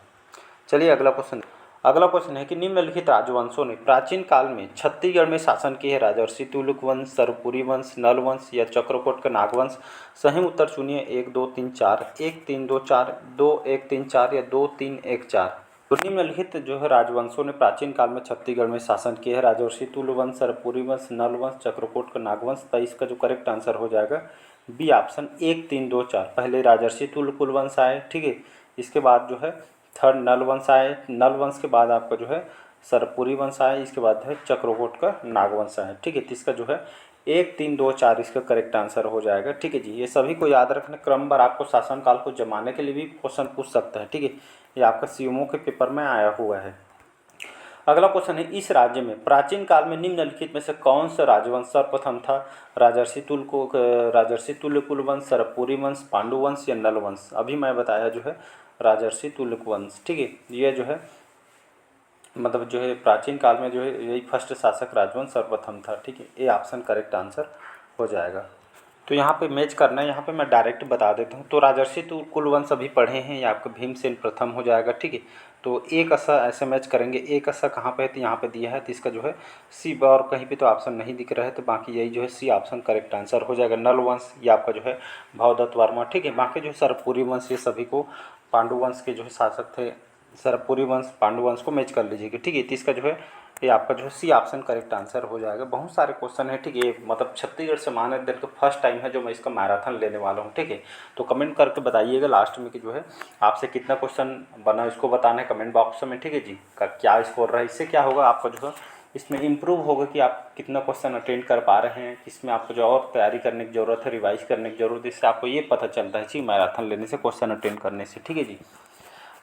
चलिए अगला क्वेश्चन है कि निम्नलिखित राजवंशों ने प्राचीन काल में छत्तीसगढ़ में शासन किए हैं? राजर्षि तुलुक वंश, सरपुरी वंश, नल वंश या चक्रकोट का नागवंश। सही उत्तर चुनिए 1 2 3 4, 1 3 2 4, 2 1 3 4 या 2 3 1 4। तो निम्नलिखित जो है राजवंशों ने प्राचीन काल में छत्तीसगढ़ में शासन किया है? राजर्षि तुल्य वंश, सरपुरी वंश, नल वंश, चक्रकोट का नागवंश। तो इसका जो करेक्ट आंसर हो जाएगा बी ऑप्शन 1 3 2 4। पहले राजर्षि तुल्य कुल वंश आए। ठीक है, इसके बाद जो है थर्ड नल वंश आए, नल वंश के बाद आपका जो है सरपुरी वंश आए, इसके बाद है चक्रकोट का नागवंश आए। ठीक है, तो इसका जो है 1 3 2 4 इसका करेक्ट आंसर हो जाएगा। ठीक है जी, ये सभी को याद रखना। क्रमवार आपको शासनकाल को जमाने के लिए भी क्वेश्चन पूछ सकता है। ठीक है, ये आपका CMO के पेपर में आया हुआ है। अगला क्वेश्चन है, इस राज्य में प्राचीन काल में निम्नलिखित में से कौन सा राजवंश सर्वप्रथम था? राजर्षि तुल्य कुल वंश, सरपुरी वंश, पांडु वंश या नल वंश। अभी मैं बताया जो है राजर्षि तुल्य वंश। ठीक है, ये जो है मतलब जो है प्राचीन काल में जो है यही फर्स्ट शासक राजवंश सर्वप्रथम था। ठीक है, ये ऑप्शन करेक्ट आंसर हो जाएगा। तो यहाँ पे मैच करना है, यहाँ पे मैं डायरेक्ट बता देता हूँ। तो राजर्षि कुल वंश अभी पढ़े हैं, ये आपका भीमसेन प्रथम हो जाएगा। ठीक है, तो एक ऐसा ऐसे मैच करेंगे। एक ऐसा कहाँ पे है? तो यहाँ पे दिया है, तो इसका जो है सी, और कहीं पे तो ऑप्शन नहीं दिख रहा है, तो बाकी यही जो है सी ऑप्शन करेक्ट आंसर हो जाएगा। नल वंश ये आपका जो है भवदत्त वर्मा। ठीक है, बाकी जो है सरपुरी वंश ये सभी को पांडु वंश के जो है शासक थे सरपुरी वंश, पांडु वंश को मैच कर लीजिएगा। ठीक है, तो इसका जो है ये आपका जो है सी ऑप्शन करेक्ट आंसर हो जाएगा। बहुत सारे क्वेश्चन है। ठीक है, ये मतलब छत्तीसगढ़ से मान इधर तो फर्स्ट टाइम है जो मैं इसका मैराथन लेने वाला हूँ। ठीक है, तो कमेंट करके बताइएगा लास्ट में कि जो है आपसे कितना क्वेश्चन बना, इसको बताना है कमेंट बॉक्स में। ठीक है जी, का क्या स्कोर रहा है। इससे क्या होगा, आपका जो है इसमें इम्प्रूव होगा कि आप कितना क्वेश्चन अटेंड कर पा रहे हैं, किसमें आपको जो और तैयारी करने की ज़रूरत है, रिवाइज करने की ज़रूरत है। इससे आपको ये पता चलता है कि मैराथन लेने से, क्वेश्चन अटेंड करने से। ठीक है जी,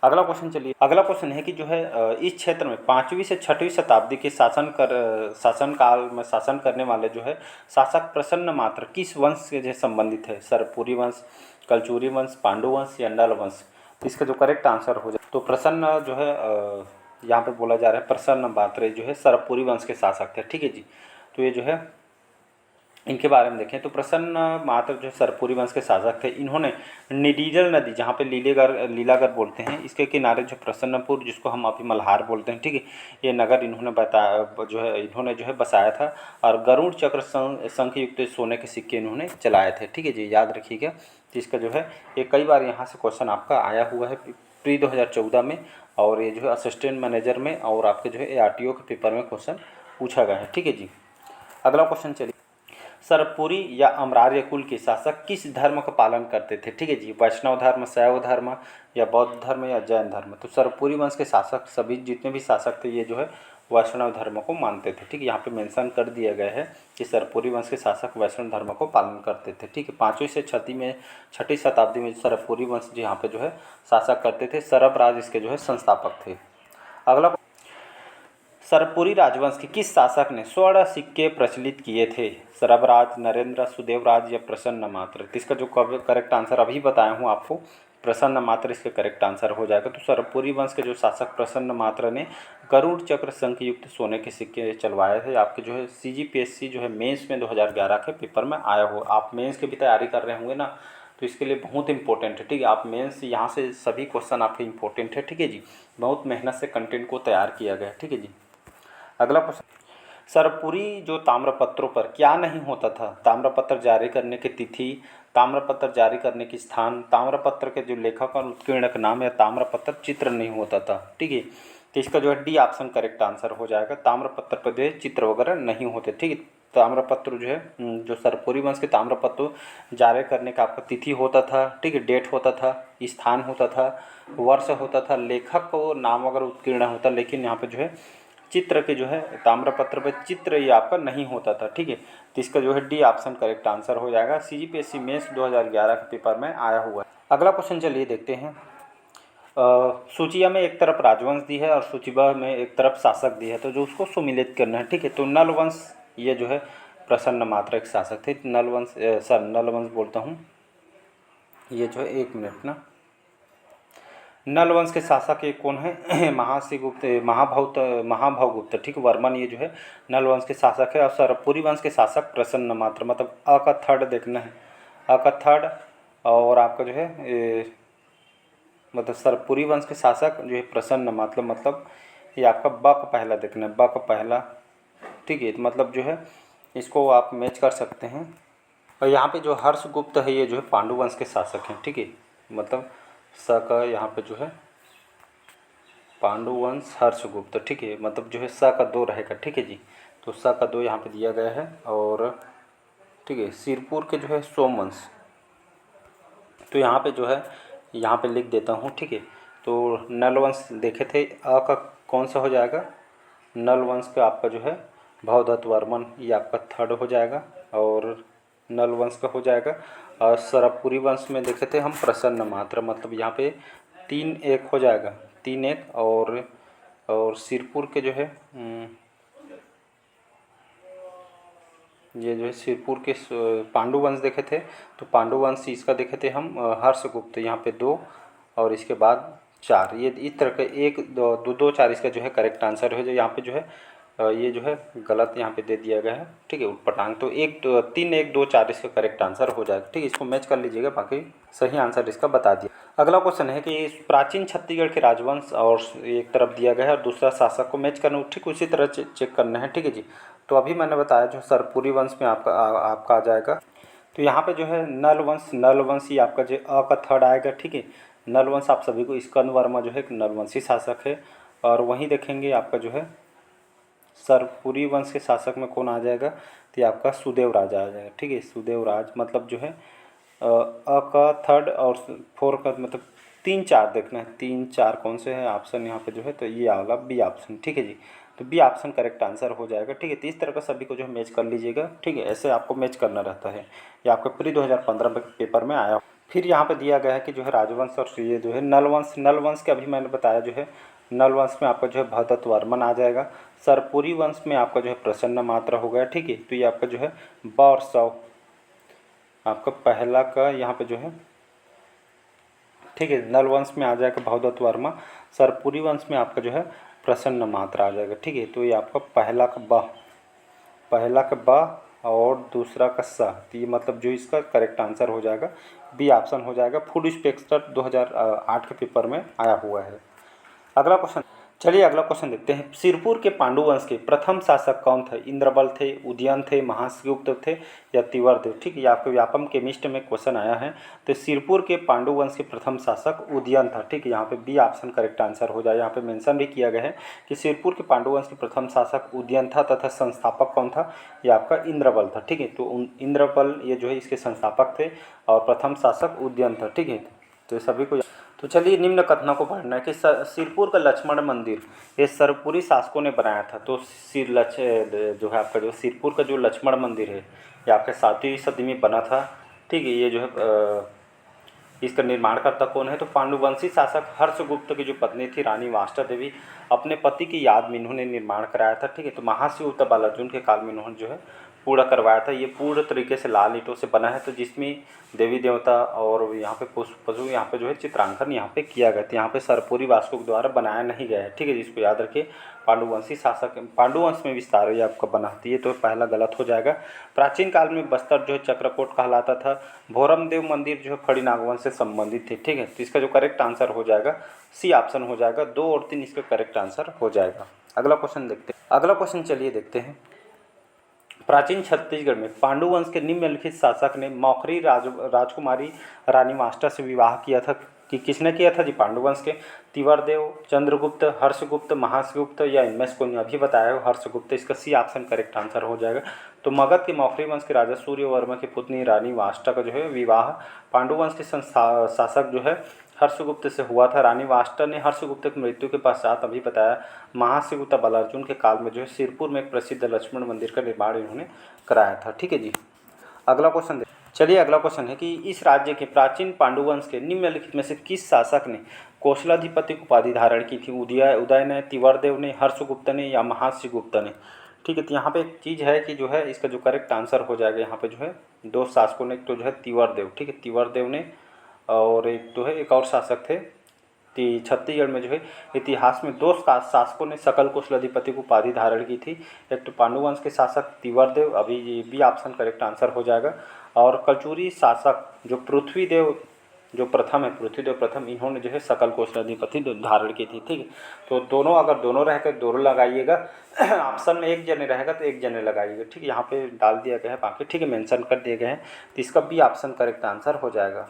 अगला क्वेश्चन चलिए। अगला क्वेश्चन है कि जो है इस क्षेत्र में 5वीं से 6वीं शताब्दी के शासन काल में शासन करने वाले जो है शासक प्रसन्न मात्र किस वंश से जो संबंधित है। सरपुरी वंश, कलचुरी वंश, पांडु वंश या नल वंश। तो इसका जो करेक्ट आंसर हो जाए तो प्रसन्न जो है यहाँ पे बोला जा रहा है प्रसन्न मात्र जो है सरपुरी वंश के शासक थे। ठीक है जी, तो ये जो है इनके बारे में देखें तो प्रसन्न मात्र जो सरपुरी वंश के शासक थे, इन्होंने निडीजल नदी, जहाँ पे लीलागर बोलते हैं, इसके किनारे जो प्रसन्नपुर, जिसको हम अभी मल्हार बोलते हैं, ठीक है, ये नगर इन्होंने इन्होंने जो है बसाया था। और गरुड़ चक्र शंख युक्त सोने के सिक्के इन्होंने चलाए थे। ठीक है जी, याद रखिएगा। तो इसका जो है ये कई बार यहाँ से क्वेश्चन आपका आया हुआ है प्री 2014 में, और ये जो है असिस्टेंट मैनेजर में और आपके जो है ARTO के पेपर में क्वेश्चन पूछा गया है। ठीक है जी, अगला क्वेश्चन चलिए। सरपुरी या अमरार्य कुल के शासक किस धर्म का पालन करते थे। ठीक है जी, वैष्णव धर्म, शैव धर्म या बौद्ध धर्म या जैन धर्म। तो सरपुरी वंश के शासक सभी जितने भी शासक थे ये जो है वैष्णव धर्म को मानते थे। ठीक है, यहाँ पे मेंशन कर दिया गया है कि सरपुरी वंश के शासक वैष्णव धर्म को पालन करते थे। ठीक है, 5वीं से 6वीं शताब्दी में सरपुरी वंश जो यहाँ पे जो है शासक करते थे। सरब राज इसके जो है संस्थापक थे। अगला, सरपुरी राजवंश के किस शासक ने स्वर्ण सिक्के प्रचलित किए थे। सरबराज, नरेंद्र, सुदेवराज या प्रसन्न मात्र। तो इसका जो करेक्ट आंसर अभी बताया हूँ आपको, प्रसन्न मात्र इसका करेक्ट आंसर हो जाएगा। तो सरपुरी वंश के जो शासक प्रसन्न मात्र ने गरुड़ चक्र शंख युक्त सोने के सिक्के चलवाए थे। आपके जो है CGPSC जो है मेंस में 2011 के पेपर में आया हो। आप मेंस की भी तैयारी कर रहे होंगे ना, तो इसके लिए बहुत इंपॉर्टेंट है। ठीक है, आप मेंस यहाँ से सभी क्वेश्चन आपके इंपॉर्टेंट है। ठीक है जी, बहुत मेहनत से कंटेंट को तैयार किया गया है। ठीक है जी, अगला क्वेश्चन। सरपुरी जो ताम्रपत्रों पर क्या नहीं होता था। ताम्रपत्र जारी करने की तिथि, ताम्रपत्र जारी करने की स्थान, ताम्रपत्र के जो लेखक और उत्कीर्णक नाम या ताम्रपत्र चित्र नहीं होता था। ठीक है, तो इसका जो है D ऑप्शन करेक्ट आंसर हो जाएगा। ताम्रपत्र पर जो है चित्र वगैरह नहीं होते। ठीक है, ताम्रपत्र जो है जो सरपुरी वंश के ताम्रपत्र जारी करने का आपका तिथि होता था। ठीक है, डेट होता था, स्थान होता था, वर्ष होता था, लेखक को नाम अगर उत्कीर्ण होता, लेकिन यहाँ पे जो है चित्र के जो है ताम्रपत्र पर चित्र ये आपका नहीं होता था। ठीक है, तो इसका जो है D ऑप्शन करेक्ट आंसर हो जाएगा। CGPSC मेंस 2011 के पेपर में आया हुआ है। अगला क्वेश्चन चलिए देखते हैं। सूचिया में एक तरफ राजवंश दी है और सूचीबद्ध में एक तरफ शासक दी है, तो जो उसको सुमिलित करना है। ठीक है, तो नल वंश ये जो है प्रसन्न मात्र एक शासक थे। नल वंश बोलता हूँ, ये जो है 1 मिनट ना, नल वंश के शासक ये कौन है। महाभवगुप्त। ठीक, वर्मन ये जो है नल वंश के शासक है। और सरपुरी वंश के शासक प्रसन्न मात्र, मतलब अ का थर्ड देखना है, अ का थर्ड। और आपका जो है मतलब सरपुरी वंश के शासक जो है प्रसन्न मतलब ये आपका ब का पहला देखना है, ब का पहला। ठीक है, तो मतलब जो है इसको आप मैच कर सकते हैं। और यहाँ पे जो हर्षगुप्त है ये जो है पांडु वंश के शासक हैं। ठीक है, मतलब स का यहाँ पे जो है पांडु वंश हर्षगुप्त। ठीक है, मतलब जो है स का 2 रहेगा। ठीक है जी, तो स का 2 यहाँ पे दिया गया है। और ठीक है, सिरपुर के जो है सोमवंश, तो यहाँ पे जो है यहाँ पे लिख देता हूँ। ठीक है, तो नल वंश देखे थे, अ का कौन सा हो जाएगा, नल वंश का आपका जो है भवदत्त वर्मन, ये आपका थर्ड हो जाएगा और नल वंश का हो जाएगा। और सरपुरी वंश में देखे थे हम प्रसन्न मात्र, मतलब यहाँ पे 3-1 हो जाएगा, 3-1। और सिरपुर के जो है ये जो है सिरपुर के पांडु वंश देखे थे, तो पांडु वंश इसका देखे थे हम हर्षगुप्त, यहाँ पे 2 और इसके बाद 4। ये इस तरह के 1 2 2 4 इसका जो है करेक्ट आंसर हो जाए। यहाँ पे जो है ये जो है गलत यहाँ पे दे दिया गया है। ठीक है, उटपटांग, तो 3-1-2-4 इसका करेक्ट आंसर हो जाएगा। ठीक है, इसको मैच कर लीजिएगा, बाकी सही आंसर इसका बता दिया। अगला क्वेश्चन है कि प्राचीन छत्तीसगढ़ के राजवंश और एक तरफ दिया गया है और दूसरा शासक को मैच करना, ठीक उसी तरह चेक करना है। ठीक है जी, तो अभी मैंने बताया जो सरपुरी वंश में आपका आ जाएगा। तो यहाँ पे जो है नल वंश ये आपका जो अ का थर्ड आएगा। ठीक है, नलवंश आप सभी को, स्कंद वर्मा जो है एक नलवंशी शासक है। और वहीं देखेंगे आपका जो है सरपुरी वंश के शासक में कौन आ जाएगा, तो ये आपका सुदेव राजा आ जाएगा। ठीक है, सुदेव राज मतलब जो है अ का थर्ड और फोर का मतलब 3 4 देखना है, 3 4 कौन से हैं ऑप्शन यहाँ पे जो है, तो ये वाला बी ऑप्शन। ठीक है जी, तो बी ऑप्शन करेक्ट आंसर हो जाएगा। ठीक है, तो इस तरह का सभी को जो है मैच कर लीजिएगा। ठीक है, ऐसे आपको मैच करना रहता है, ये आपके प्री 2015 पेपर में आया। फिर यहाँ पे दिया गया है कि जो है राजवंश और ये जो है नलवंश, नलवंश के अभी मैंने बताया जो है नलवंश में आपका जो है भगदत्त वर्मन आ जाएगा। सरपुरी वंश में आपका जो है प्रसन्न मात्रा हो गया। ठीक है, तो ये आपका जो है ब और सौ आपका पहला का यहाँ पे जो है, ठीक है, नल वंश में आ जाएगा भगदत्त वर्मा, सरपुरी वंश में आपका जो है प्रसन्न मात्रा आ जाएगा। ठीक है, तो ये आपका पहला का ब और दूसरा का स, तो ये मतलब जो इसका करेक्ट आंसर हो जाएगा बी ऑप्शन हो जाएगा। फूड इंस्पेक्टर 2008 के पेपर में आया हुआ है। अगला क्वेश्चन, चलिए अगला क्वेश्चन देखते हैं। सिरपुर के पांडु वंश के प्रथम शासक कौन थे? इंद्रबल थे, उदयन थे, महाश्रगुप्त थे या तिवर्देव? ठीक है, ये आपके व्यापम केमिस्ट में क्वेश्चन आया है। तो सिरपुर के पांडु वंश के प्रथम शासक उदयन था। ठीक है, यहाँ पे बी ऑप्शन करेक्ट आंसर हो जाए। यहाँ पे मेंशन भी किया गया है कि सिरपुर के पांडु वंश के प्रथम शासक उदयन था तथा संस्थापक कौन था? ये आपका इंद्रबल था। ठीक है, तो इंद्रबल ये जो है इसके संस्थापक थे और प्रथम शासक उदयन था। ठीक है, तो सभी को, तो चलिए निम्न कथनों को पढ़ना है कि सिरपुर का लक्ष्मण मंदिर ये सरपुरी शासकों ने बनाया था। तो जो है आपका जो सिरपुर का जो लक्ष्मण मंदिर है ये आपके 7वीं सदी में बना था। ठीक है, ये जो है इसका निर्माणकर्ता कौन है? तो पांडुवंशी शासक हर्षगुप्त की जो पत्नी थी रानी वाष्टा देवी, अपने पति की याद में इन्होंने निर्माण कराया था। ठीक है, तो महाशिवगुप्त बालार्जुन के काल में इन्होंने जो है पूरा करवाया था। ये पूर्ण तरीके से लाल ईंटों से बना है, तो जिसमें देवी देवता और यहाँ पे पशु यहाँ पे जो है चित्रांकन यहाँ पे किया गया था। यहाँ पे सरपुरी वास्तुक द्वारा बनाया नहीं गया है। ठीक है, जिसको याद रखिए। पांडुवंशी शासक पांडुवंश में विस्तार ये आपका बनाती है, तो पहला गलत हो जाएगा। प्राचीन काल में बस्तर जो है चक्रकोट कहलाता था। भोरमदेव मंदिर जो है फड़ी नागवंश से संबंधित थे। ठीक है, तो इसका जो करेक्ट आंसर हो जाएगा सी ऑप्शन हो जाएगा। 2 और 3 इसका करेक्ट आंसर हो जाएगा। अगला क्वेश्चन देखते हैं। अगला क्वेश्चन चलिए देखते हैं। प्राचीन छत्तीसगढ़ में पांडु वंश के निम्नलिखित शासक ने मौखरी राजकुमारी रानी वाष्टा से विवाह किया था। कि किसने किया था जी? पांडु वंश के तिवर्देव, चंद्रगुप्त, हर्षगुप्त, महाश्रगुप्त या इनमें से कोई? अभी बताया हो हर्षगुप्त, इसका सी ऑप्शन करेक्ट आंसर हो जाएगा। तो मगध के मौखरी वंश के राजा सूर्यवर्मा की पुत्री रानी वाष्टा का जो है विवाह पांडु वंश के शासक जो है हर्षगुप्त से हुआ था। रानी वाष्टा ने हर्षगुप्त की मृत्यु के पश्चात अभी बताया महाशिवगुप्त बालार्जुन के काल में जो है सिरपुर में एक प्रसिद्ध लक्ष्मण मंदिर का निर्माण इन्होंने कराया था। ठीक है जी, अगला क्वेश्चन चलिए अगला क्वेश्चन है कि इस राज्य के प्राचीन पांडुवंश के निम्नलिखित में से किस शासक ने कौशलाधिपति की उपाधि धारण की थी? उदय ने, तिवर्देव ने, हर्षगुप्त ने या महाश्रगुप्त ने? ठीक है, तो यहाँ पे एक चीज़ है कि जो है इसका जो करेक्ट आंसर हो जाएगा यहाँ पे जो है 2 शासकों ने, एक तो जो है तिवर्देव, ठीक है, तिवर्देव ने, और एक तो है एक और शासक थे छत्तीसगढ़ में जो है इतिहास में 2 शासकों ने सकल कुशलाधिपति को उपाधि धारण की थी। एक तो पांडुवंश के शासक तिवर्देव, अभी ये भी ऑप्शन करेक्ट आंसर हो जाएगा। और कलचुरी शासक जो पृथ्वीदेव जो प्रथम है, पृथ्वीदेव प्रथम, इन्होंने जो है सकल कुशलाधिपति धारण की थी। ठीक है, तो दोनों अगर दोनों रहेगा दोनों लगाइएगा। ऑप्शन में एक जने रहेगा तो एक जने लगाइएगा। ठीक है, यहाँ पे डाल दिया गया है, बाकी ठीक है मेंशन कर दिए गए हैं, तो इसका भी ऑप्शन करेक्ट आंसर हो जाएगा।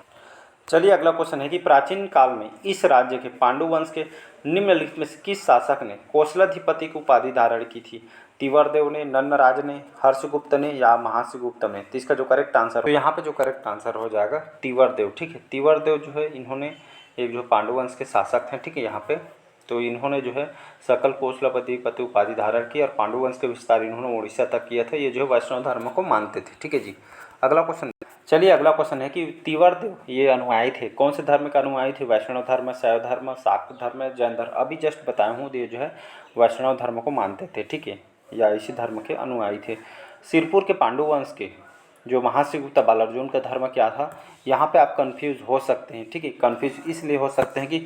चलिए अगला क्वेश्चन है कि प्राचीन काल में इस राज्य के पांडु वंश के निम्नलिखित में से किस शासक ने कौशलाधिपति की उपाधि धारण की थी? तिवर्देव ने, नन्नराज ने, हर्षगुप्त ने या महाश्रगुप्त ने? तो इसका जो करेक्ट आंसर, तो यहाँ पे जो करेक्ट आंसर हो जाएगा तिवर्देव। ठीक है, तिवर्देव जो है इन्होंने एक जो पांडु वंश के शासक हैं, ठीक है, यहाँ पे तो इन्होंने जो है सकल कौशलाधिपति उपाधि धारण की और पांडु वंश के विस्तार इन्होंने उड़ीसा तक किया था। ये जो है वैष्णव धर्म को मानते थे। ठीक है जी, अगला क्वेश्चन चलिए अगला क्वेश्चन है कि तिवर्देव ये अनुयायी थे, कौन से धर्म का अनुयायी थे? वैष्णव धर्म, शैव धर्म, शाक्त धर्म, जैन धर्म? अभी जस्ट बताया हूँ, ये जो है वैष्णव धर्म को मानते थे। ठीक है, या इसी धर्म के अनुयायी थे। सिरपुर के पांडु वंश के जो महाशिवगुप्त बालार्जुन का धर्म क्या था? यहाँ पे आप कंफ्यूज हो सकते हैं। ठीक है, कंफ्यूज इसलिए हो सकते हैं कि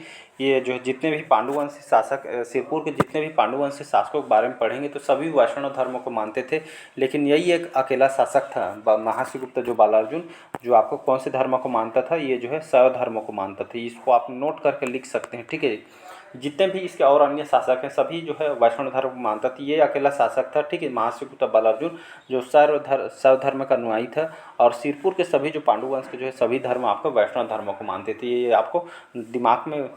ये जो जितने भी पांडुवंश शासक सिरपुर के जितने भी पांडुवंश शासकों के बारे में पढ़ेंगे तो सभी वैष्णव धर्म को मानते थे, लेकिन यही एक अकेला शासक था महाशिवगुप्त जो बालार्जुन, जो आपको कौन से धर्म को मानता था? ये जो है शैव धर्म को मानता था। इसको आप नोट करके लिख सकते हैं। ठीक है, जितने भी इसके और अन्य शासक हैं सभी जो है वैष्णव धर्म को मानता था। ये अकेला शासक था, ठीक है, महाश्रीगुप्ता बालार्जुन, जो शैव धर्म का अनुयायी था। और सिरपुर के सभी जो पांडु वंश के जो है सभी धर्म आपको वैष्णव धर्म को मानते थे। ये आपको दिमाग में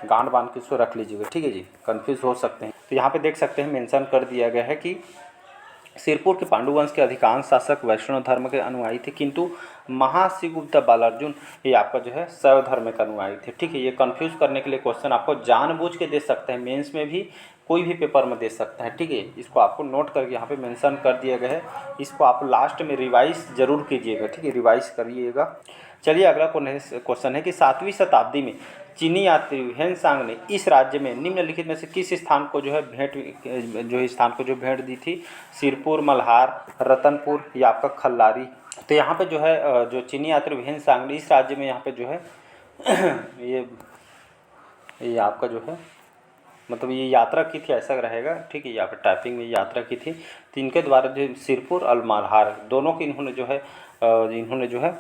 गांठ बांध के इसको रख लीजिएगा, ठीक है जी, कन्फ्यूज़ हो सकते हैं। तो यहाँ पे देख सकते हैं मेंशन कर दिया गया है कि सिरपुर के पांडु वंश के अधिकांश शासक वैष्णव धर्म के अनुयायी थे, किंतु महाश्रीगुप्ता बालार्जुन ये आपका जो है शैव धर्म के अनुयायी थे, ठीक है। ये कंफ्यूज करने के लिए क्वेश्चन आपको जानबूझ के दे सकते हैं, मेंस में भी कोई भी पेपर में दे सकता है, ठीक है। इसको आपको नोट करके यहाँ पे मेंशन कर दिया गया है। इसको आप लास्ट में रिवाइज जरूर कीजिएगा, ठीक है, रिवाइज करिएगा। चलिए अगला क्वेश्चन है कि 7वीं शताब्दी में चीनी यात्री ह्वेनसांग ने इस राज्य में निम्नलिखित में से किस स्थान को जो है भेंट दी थी? सिरपुर, मल्हार, रतनपुर या आपका खल्लारी। तो यहाँ पे जो है जो चीनी यात्री ह्वेनसांग ने इस राज्य में यहाँ पे जो है ये आपका जो है मतलब ये यात्रा की थी, ऐसा रहेगा, ठीक है। यहाँ पे टाइपिंग में यात्रा की थी, तो इनके द्वारा जो सिरपुर और मल्हार दोनों की इन्होंने जो है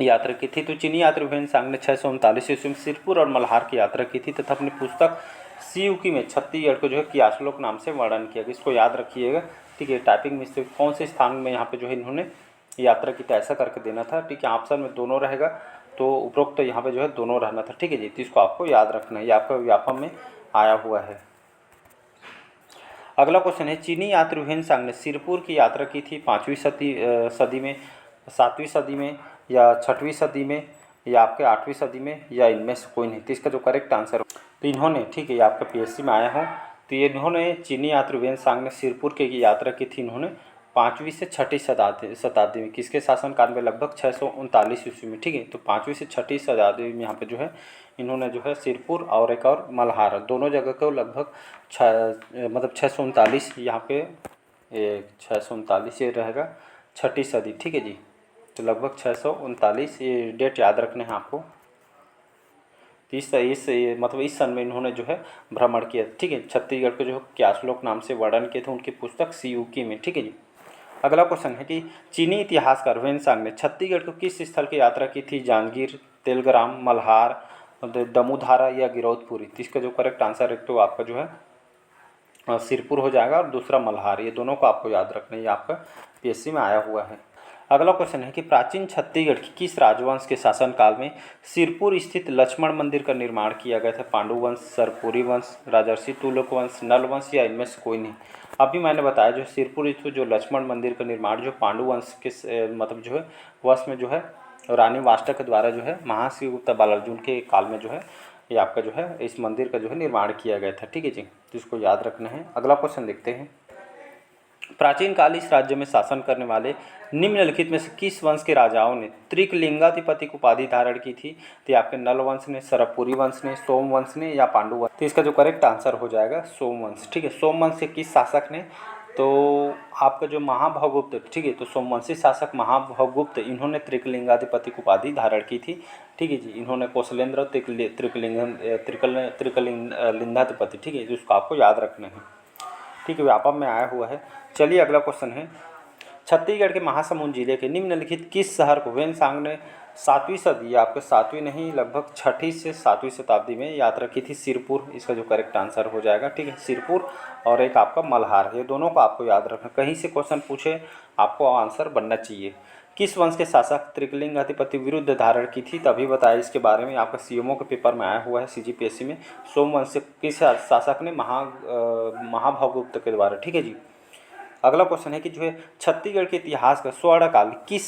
यात्रा की थी। तो चीनी यात्री ह्वेनसांग ने 639 ईस्वी में सिरपुर और मल्हार की यात्रा की थी तथा अपनी पुस्तक सीयूकी में छत्तीसगढ़ को जो है कियाश्लोक नाम से वर्णन किया गया। इसको याद रखिएगा, ठीक है। टाइपिंग में से कौन से स्थान में यहाँ पे जो है इन्होंने यात्रा की थी ऐसा करके देना था, ठीक है। ऑप्शन में दोनों रहेगा, तो उपरोक्त यहाँ पे जो है दोनों रहना था, ठीक है जी। तो इसको आपको याद रखना है, ये आपका व्यापम में आया हुआ है। अगला क्वेश्चन है, चीनी यात्री ह्वेनसांग ने सिरपुर की यात्रा की थी 5वीं सदी में, 7वीं सदी में या 6वीं सदी में या आपके 8वीं सदी में या इनमें से कोई नहीं। तो इसका जो करेक्ट आंसर तो इन्होंने, ठीक है, ये आपका पीएससी में आया हो, तो ये इन्होंने चीनी यात्री ह्वेनसांग ने सिरपुर की यात्रा की थी इन्होंने 5वीं से 6वीं शताब्दी में। किसके शासनकाल में? लगभग 639 ईस्वी में, ठीक है। तो 5वीं से 6वीं शताब्दी में यहाँ पे जो है इन्होंने जो है सिरपुर और एक और मल्हार दोनों जगह को लगभग 639 यहाँ पे 639 ये रहेगा 6वीं सदी, ठीक है जी। तो लगभग 639 ये डेट याद रखने हैं आपको। इस मतलब इस सन में इन्होंने जो है भ्रमण किया, ठीक है। छत्तीसगढ़ को जो कियाश्लोक नाम से वर्णन किए थे उनकी पुस्तक सीयूकी में, ठीक है जी। अगला क्वेश्चन है कि चीनी इतिहासकार ह्वेनसांग ने छत्तीसगढ़ को किस स्थल की यात्रा की थी? जांजगीर, तेलग्राम, मल्हार, दमूधारा या गिरौदपुरी। तो इसका जो करेक्ट आंसर है तो आपका जो है सिरपुर हो जाएगा और दूसरा मल्हार। ये दोनों को आपको याद रखना है, ये आपका पीएससी में आया हुआ है। अगला क्वेश्चन है कि प्राचीन छत्तीसगढ़ की किस राजवंश के शासनकाल में सिरपुर स्थित लक्ष्मण मंदिर का निर्माण किया गया था? पांडु वंश, सरपुरी वंश, राजर्षि तुगलक वंश, नल वंश या इनमें से कोई नहीं। अभी मैंने बताया जो सिरपुर स्थित जो लक्ष्मण मंदिर का निर्माण जो पांडु वंश के मतलब जो है वंश में जो है रानी वाष्टा के द्वारा जो है महाश्रीगुप्ता बालार्जुन के काल में जो है ये आपका जो है इस मंदिर का जो है निर्माण किया गया था, ठीक है जी। तो इसको याद रखना है। अगला क्वेश्चन देखते हैं, प्राचीन काल इस राज्य में शासन करने वाले निम्नलिखित में से किस वंश के राजाओं ने त्रिकलिंगाधिपति की उपाधि धारण की थी? तो आपके नल वंश ने, सरपुरी वंश ने, सोम वंश ने या पांडु वंश। तो इसका जो करेक्ट आंसर हो जाएगा सोम वंश, ठीक है। सोम वंश के किस शासक ने? तो आपका जो महाभवगुप्त, ठीक है, तो सोमवंशी शासक महाभवगुप्त इन्होंने त्रिकलिंगाधिपति की उपाधि धारण की थी, ठीक है जी। इन्होंने कौशलेंद्र त्रिकलिंगाधिपति, ठीक है, जिसको आपको याद रखना है, ठीक है, व्यापम में आया हुआ है। चलिए अगला क्वेश्चन है, छत्तीसगढ़ के महासमुंद जिले के निम्नलिखित किस शहर को ह्वेनसांग ने 7वीं सदी या आपके 7वीं नहीं लगभग 6वीं से 7वीं शताब्दी में यात्रा की थी? सिरपुर इसका जो करेक्ट आंसर हो जाएगा, ठीक है। सिरपुर और एक आपका मल्हार, ये दोनों को आपको याद रखना। कहीं से क्वेश्चन पूछे आपको आंसर बनना चाहिए। किस वंश के शासक त्रिकलिंगाधिपति विरुद्ध धारण की थी? तभी बताया इसके बारे में, आपका सीएमओ के पेपर में आया हुआ है सीजीपीएससी में। सोम वंश से किस शासक ने? महाभवगुप्त के द्वारा, ठीक है जी। अगला क्वेश्चन है कि जो है छत्तीसगढ़ के इतिहास का स्वर्णकाल किस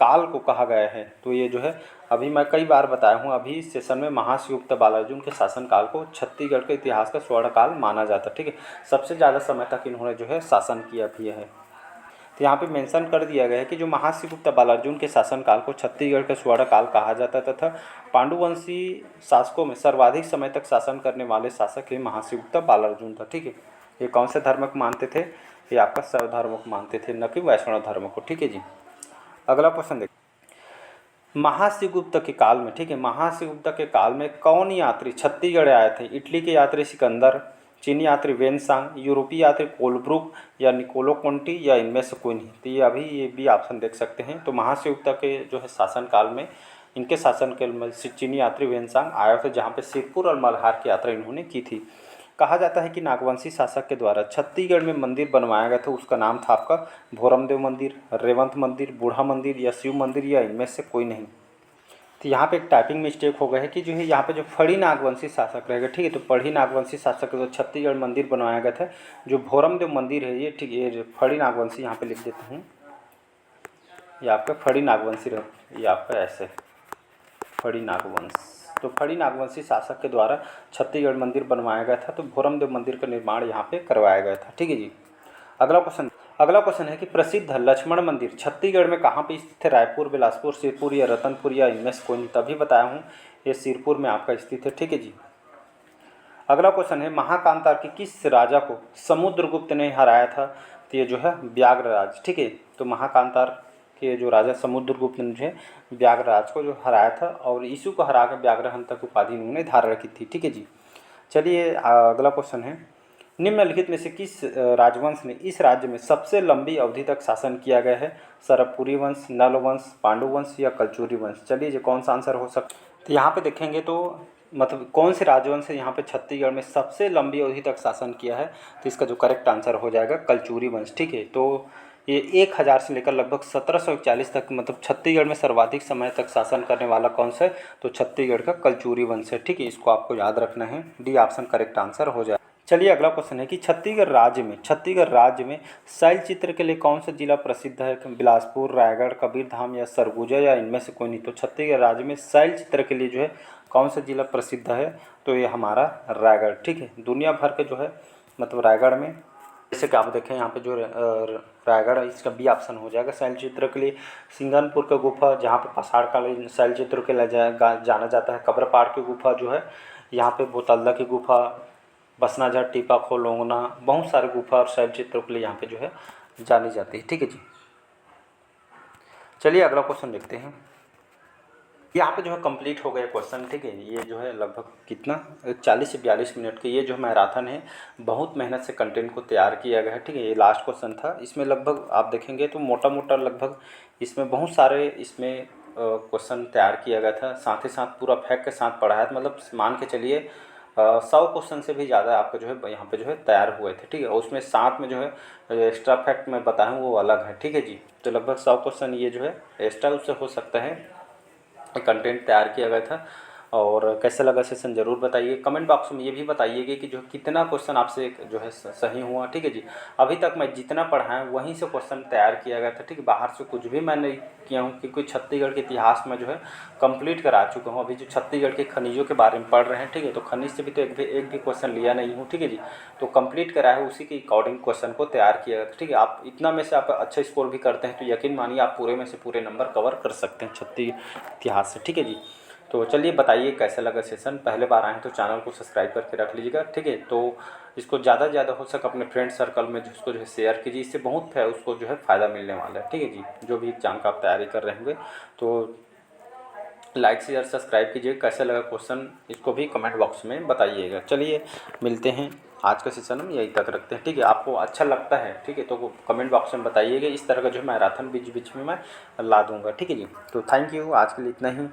काल को कहा गया है? तो ये जो है अभी मैं कई बार बताया हूँ, अभी इस सेशन में महाश्रीगुप्ता बालार्जुन के शासनकाल को छत्तीसगढ़ के इतिहास का स्वर्णकाल माना जाता है, ठीक है। सबसे ज़्यादा समय तक इन्होंने जो है शासन किया भी है। तो यहाँ पे मेंशन कर दिया गया है कि जो महाश्रीगुप्ता बालार्जुन के शासनकाल को छत्तीसगढ़ का स्वर्णकाल कहा जाता तथा पांडुवंशी शासकों में सर्वाधिक समय तक शासन करने वाले शासक ही महाश्रीगुप्ता बालार्जुन था, ठीक है। ये कौन से धर्म को मानते थे? ये आपका शैव धर्म को मानते थे, न कि वैष्णव धर्म को, ठीक है जी। अगला क्वेश्चन देखिए, महाश्रीगुप्त के काल में, ठीक है, महाश्रीगुप्त के काल में कौन यात्री छत्तीसगढ़ आए थे? इटली के यात्री सिकंदर, चीनी यात्री ह्वेनसांग, यूरोपीय यात्री कोलब्रुक या निकोलो कोंटी या इनमें से कोई नहीं। तो ये भी ऑप्शन देख सकते हैं। तो महाश्रीगुप्त के जो है शासनकाल में इनके शासनकाल में चीनी यात्री ह्वेनसांग आए थे, जहाँ पे सिरपुर और मल्हार की यात्रा इन्होंने की थी। कहा जाता है कि नागवंशी शासक के द्वारा छत्तीसगढ़ में मंदिर बनवाया गया था, उसका नाम था आपका भोरमदेव मंदिर, रेवंत मंदिर, बूढ़ा मंदिर या शिव मंदिर या इनमें से कोई नहीं। तो यहाँ पे एक टाइपिंग मिस्टेक हो गया है कि जो है यहाँ पे जो फड़ी नागवंशी शासक रहेगा, ठीक है, तो फड़ी नागवंशी शासक तो छत्तीसगढ़ मंदिर बनवाया गया था। जो भोरमदेव मंदिर है ये, ठीक, ये फड़ी नागवंशी यहाँ पे लिख देता हूँ, ये आपका फड़ी नागवंशी रह, ये आपका ऐसे फड़ी नागवंश। तो फड़ी नागवंशी शासक के द्वारा छत्तीसगढ़ मंदिर बनवाया गया था, तो भोरमदेव मंदिर का निर्माण यहाँ पे करवाया गया था, ठीक है जी। अगला क्वेश्चन है कि प्रसिद्ध लक्ष्मण मंदिर छत्तीसगढ़ में कहाँ पे स्थित है? रायपुर, बिलासपुर, सिरपुर या रतनपुर या इनमें से कोई नहीं। तभी बताया हूँ ये सिरपुर में आपका स्थित है, ठीक है जी। अगला क्वेश्चन है महाकांतार के किस राजा को समुद्रगुप्त ने हराया था? तो ये जो है व्याघ्रराज, ठीक है। तो महाकांतार के जो राजा समुद्रगुप्त ने जो है व्याघ्रराज को जो हराया था और यीशु को हरा कर व्याघ्रहंतक उपाधि उन्होंने धारण की थी, ठीक है जी। चलिए अगला क्वेश्चन है निम्नलिखित में से किस राजवंश ने इस राज्य में सबसे लंबी अवधि तक शासन किया गया है? सरबपुरी वंश, नल वंश, पांडु वंश या कलचुरी वंश। चलिए जो कौन सा आंसर हो सकता है? तो यहाँ पे देखेंगे तो मतलब कौन से राजवंश से यहाँ पे छत्तीसगढ़ में सबसे लंबी अवधि तक शासन किया है, तो इसका जो करेक्ट आंसर हो जाएगा कलचुरी वंश, ठीक है। तो ये 1000 से लेकर लगभग 1741 तक मतलब छत्तीसगढ़ में सर्वाधिक समय तक शासन करने वाला कौन सा है? तो छत्तीसगढ़ का कलचुरी वंश है, ठीक है। इसको आपको याद रखना है, डी ऑप्शन करेक्ट आंसर हो जाए। चलिए अगला क्वेश्चन है कि छत्तीसगढ़ राज्य में शैल चित्र के लिए कौन सा जिला प्रसिद्ध है? बिलासपुर, रायगढ़, कबीरधाम या सरगुजा या इनमें से कोई नहीं। तो छत्तीसगढ़ राज्य में शैल चित्र के लिए जो है कौन सा जिला प्रसिद्ध है? तो ये हमारा रायगढ़, ठीक है। दुनिया भर के जो है मतलब रायगढ़ में, जैसे कि आप देखें यहाँ पे जो रायगढ़ है इसका बी ऑप्शन हो जाएगा शैल चित्र के लिए। सिंगनपुर का गुफा जहाँ पे पाषाणकालीन शैल चित्र के लिए जाना जाता है। कब्रपाड़ की गुफा जो है यहाँ पे बोतल्दा की गुफा, बसनाझार, टीपाखो, लोंगना, बहुत सारे गुफा और शैल चित्रों के लिए यहाँ पे जो है जानी जाती है, ठीक है जी। चलिए अगला क्वेश्चन देखते हैं। यहाँ पे जो है कंप्लीट हो गया क्वेश्चन, ठीक है। ये जो है लगभग कितना 40 से 42 मिनट के ये जो मैराथन है बहुत मेहनत से कंटेंट को तैयार किया गया है, ठीक है। ये लास्ट क्वेश्चन था, इसमें लगभग आप देखेंगे तो मोटा मोटा लगभग इसमें बहुत सारे इसमें क्वेश्चन तैयार किया गया था, साथ ही साथ पूरा फैक्ट के साथ पढ़ाया था। मतलब मान के चलिए 100 क्वेश्चन से भी ज़्यादा आपका जो है यहाँ पे जो है तैयार हुए थे, ठीक है। और उसमें साथ में जो है एक्स्ट्रा फैक्ट मैं बताया हूँ वो अलग है, ठीक है जी। तो लगभग 100 क्वेश्चन ये जो है एक्स्ट्रा उससे हो सकता है कंटेंट तैयार किया गया था। और कैसा लगा सेशन ज़रूर बताइए, कमेंट बॉक्स में ये भी बताइएगा कि जो कितना क्वेश्चन आपसे जो है सही हुआ, ठीक है जी। अभी तक मैं जितना पढ़ाया वहीं से क्वेश्चन तैयार किया गया था, ठीक है। बाहर से कुछ भी मैं नहीं किया हूँ, क्योंकि छत्तीसगढ़ के इतिहास में जो है कंप्लीट करा चुका हूँ। अभी जो छत्तीसगढ़ के खनिजों के बारे में पढ़ रहे हैं, ठीक है, तो खनिज से भी तो एक भी क्वेश्चन लिया नहीं हूँ, ठीक है जी। तो कंप्लीट करा है, उसी के अकॉर्डिंग क्वेश्चन को तैयार किया गया, ठीक है। आप इतना में से आप अच्छा स्कोर भी करते हैं तो यकीन मानिए आप पूरे में से पूरे नंबर कवर कर सकते हैं छत्तीस इतिहास से, ठीक है जी। तो चलिए बताइए कैसा लगा सेशन। पहले बार आए हैं तो चैनल को सब्सक्राइब करके रख लीजिएगा, ठीक है। तो इसको ज़्यादा से ज़्यादा हो सके अपने फ्रेंड सर्कल में जिसको जो है शेयर कीजिए, इससे बहुत है उसको जो है फ़ायदा मिलने वाला है, ठीक है जी। जो भी एग्जाम का आप तैयारी कर रहे होंगे तो लाइक शेयर सब्सक्राइब कीजिए। कैसा लगा क्वेश्चन इसको भी कमेंट बॉक्स में बताइएगा। चलिए मिलते हैं, आज का सेशन हम यहीं तक रखते हैं, ठीक है। आपको अच्छा लगता है, ठीक है, तो कमेंट बॉक्स में बताइएगा। इस तरह का जो है मैराथन बीच बीच में मैं ला दूंगा, ठीक है जी। तो थैंक यू, आज के लिए इतना ही।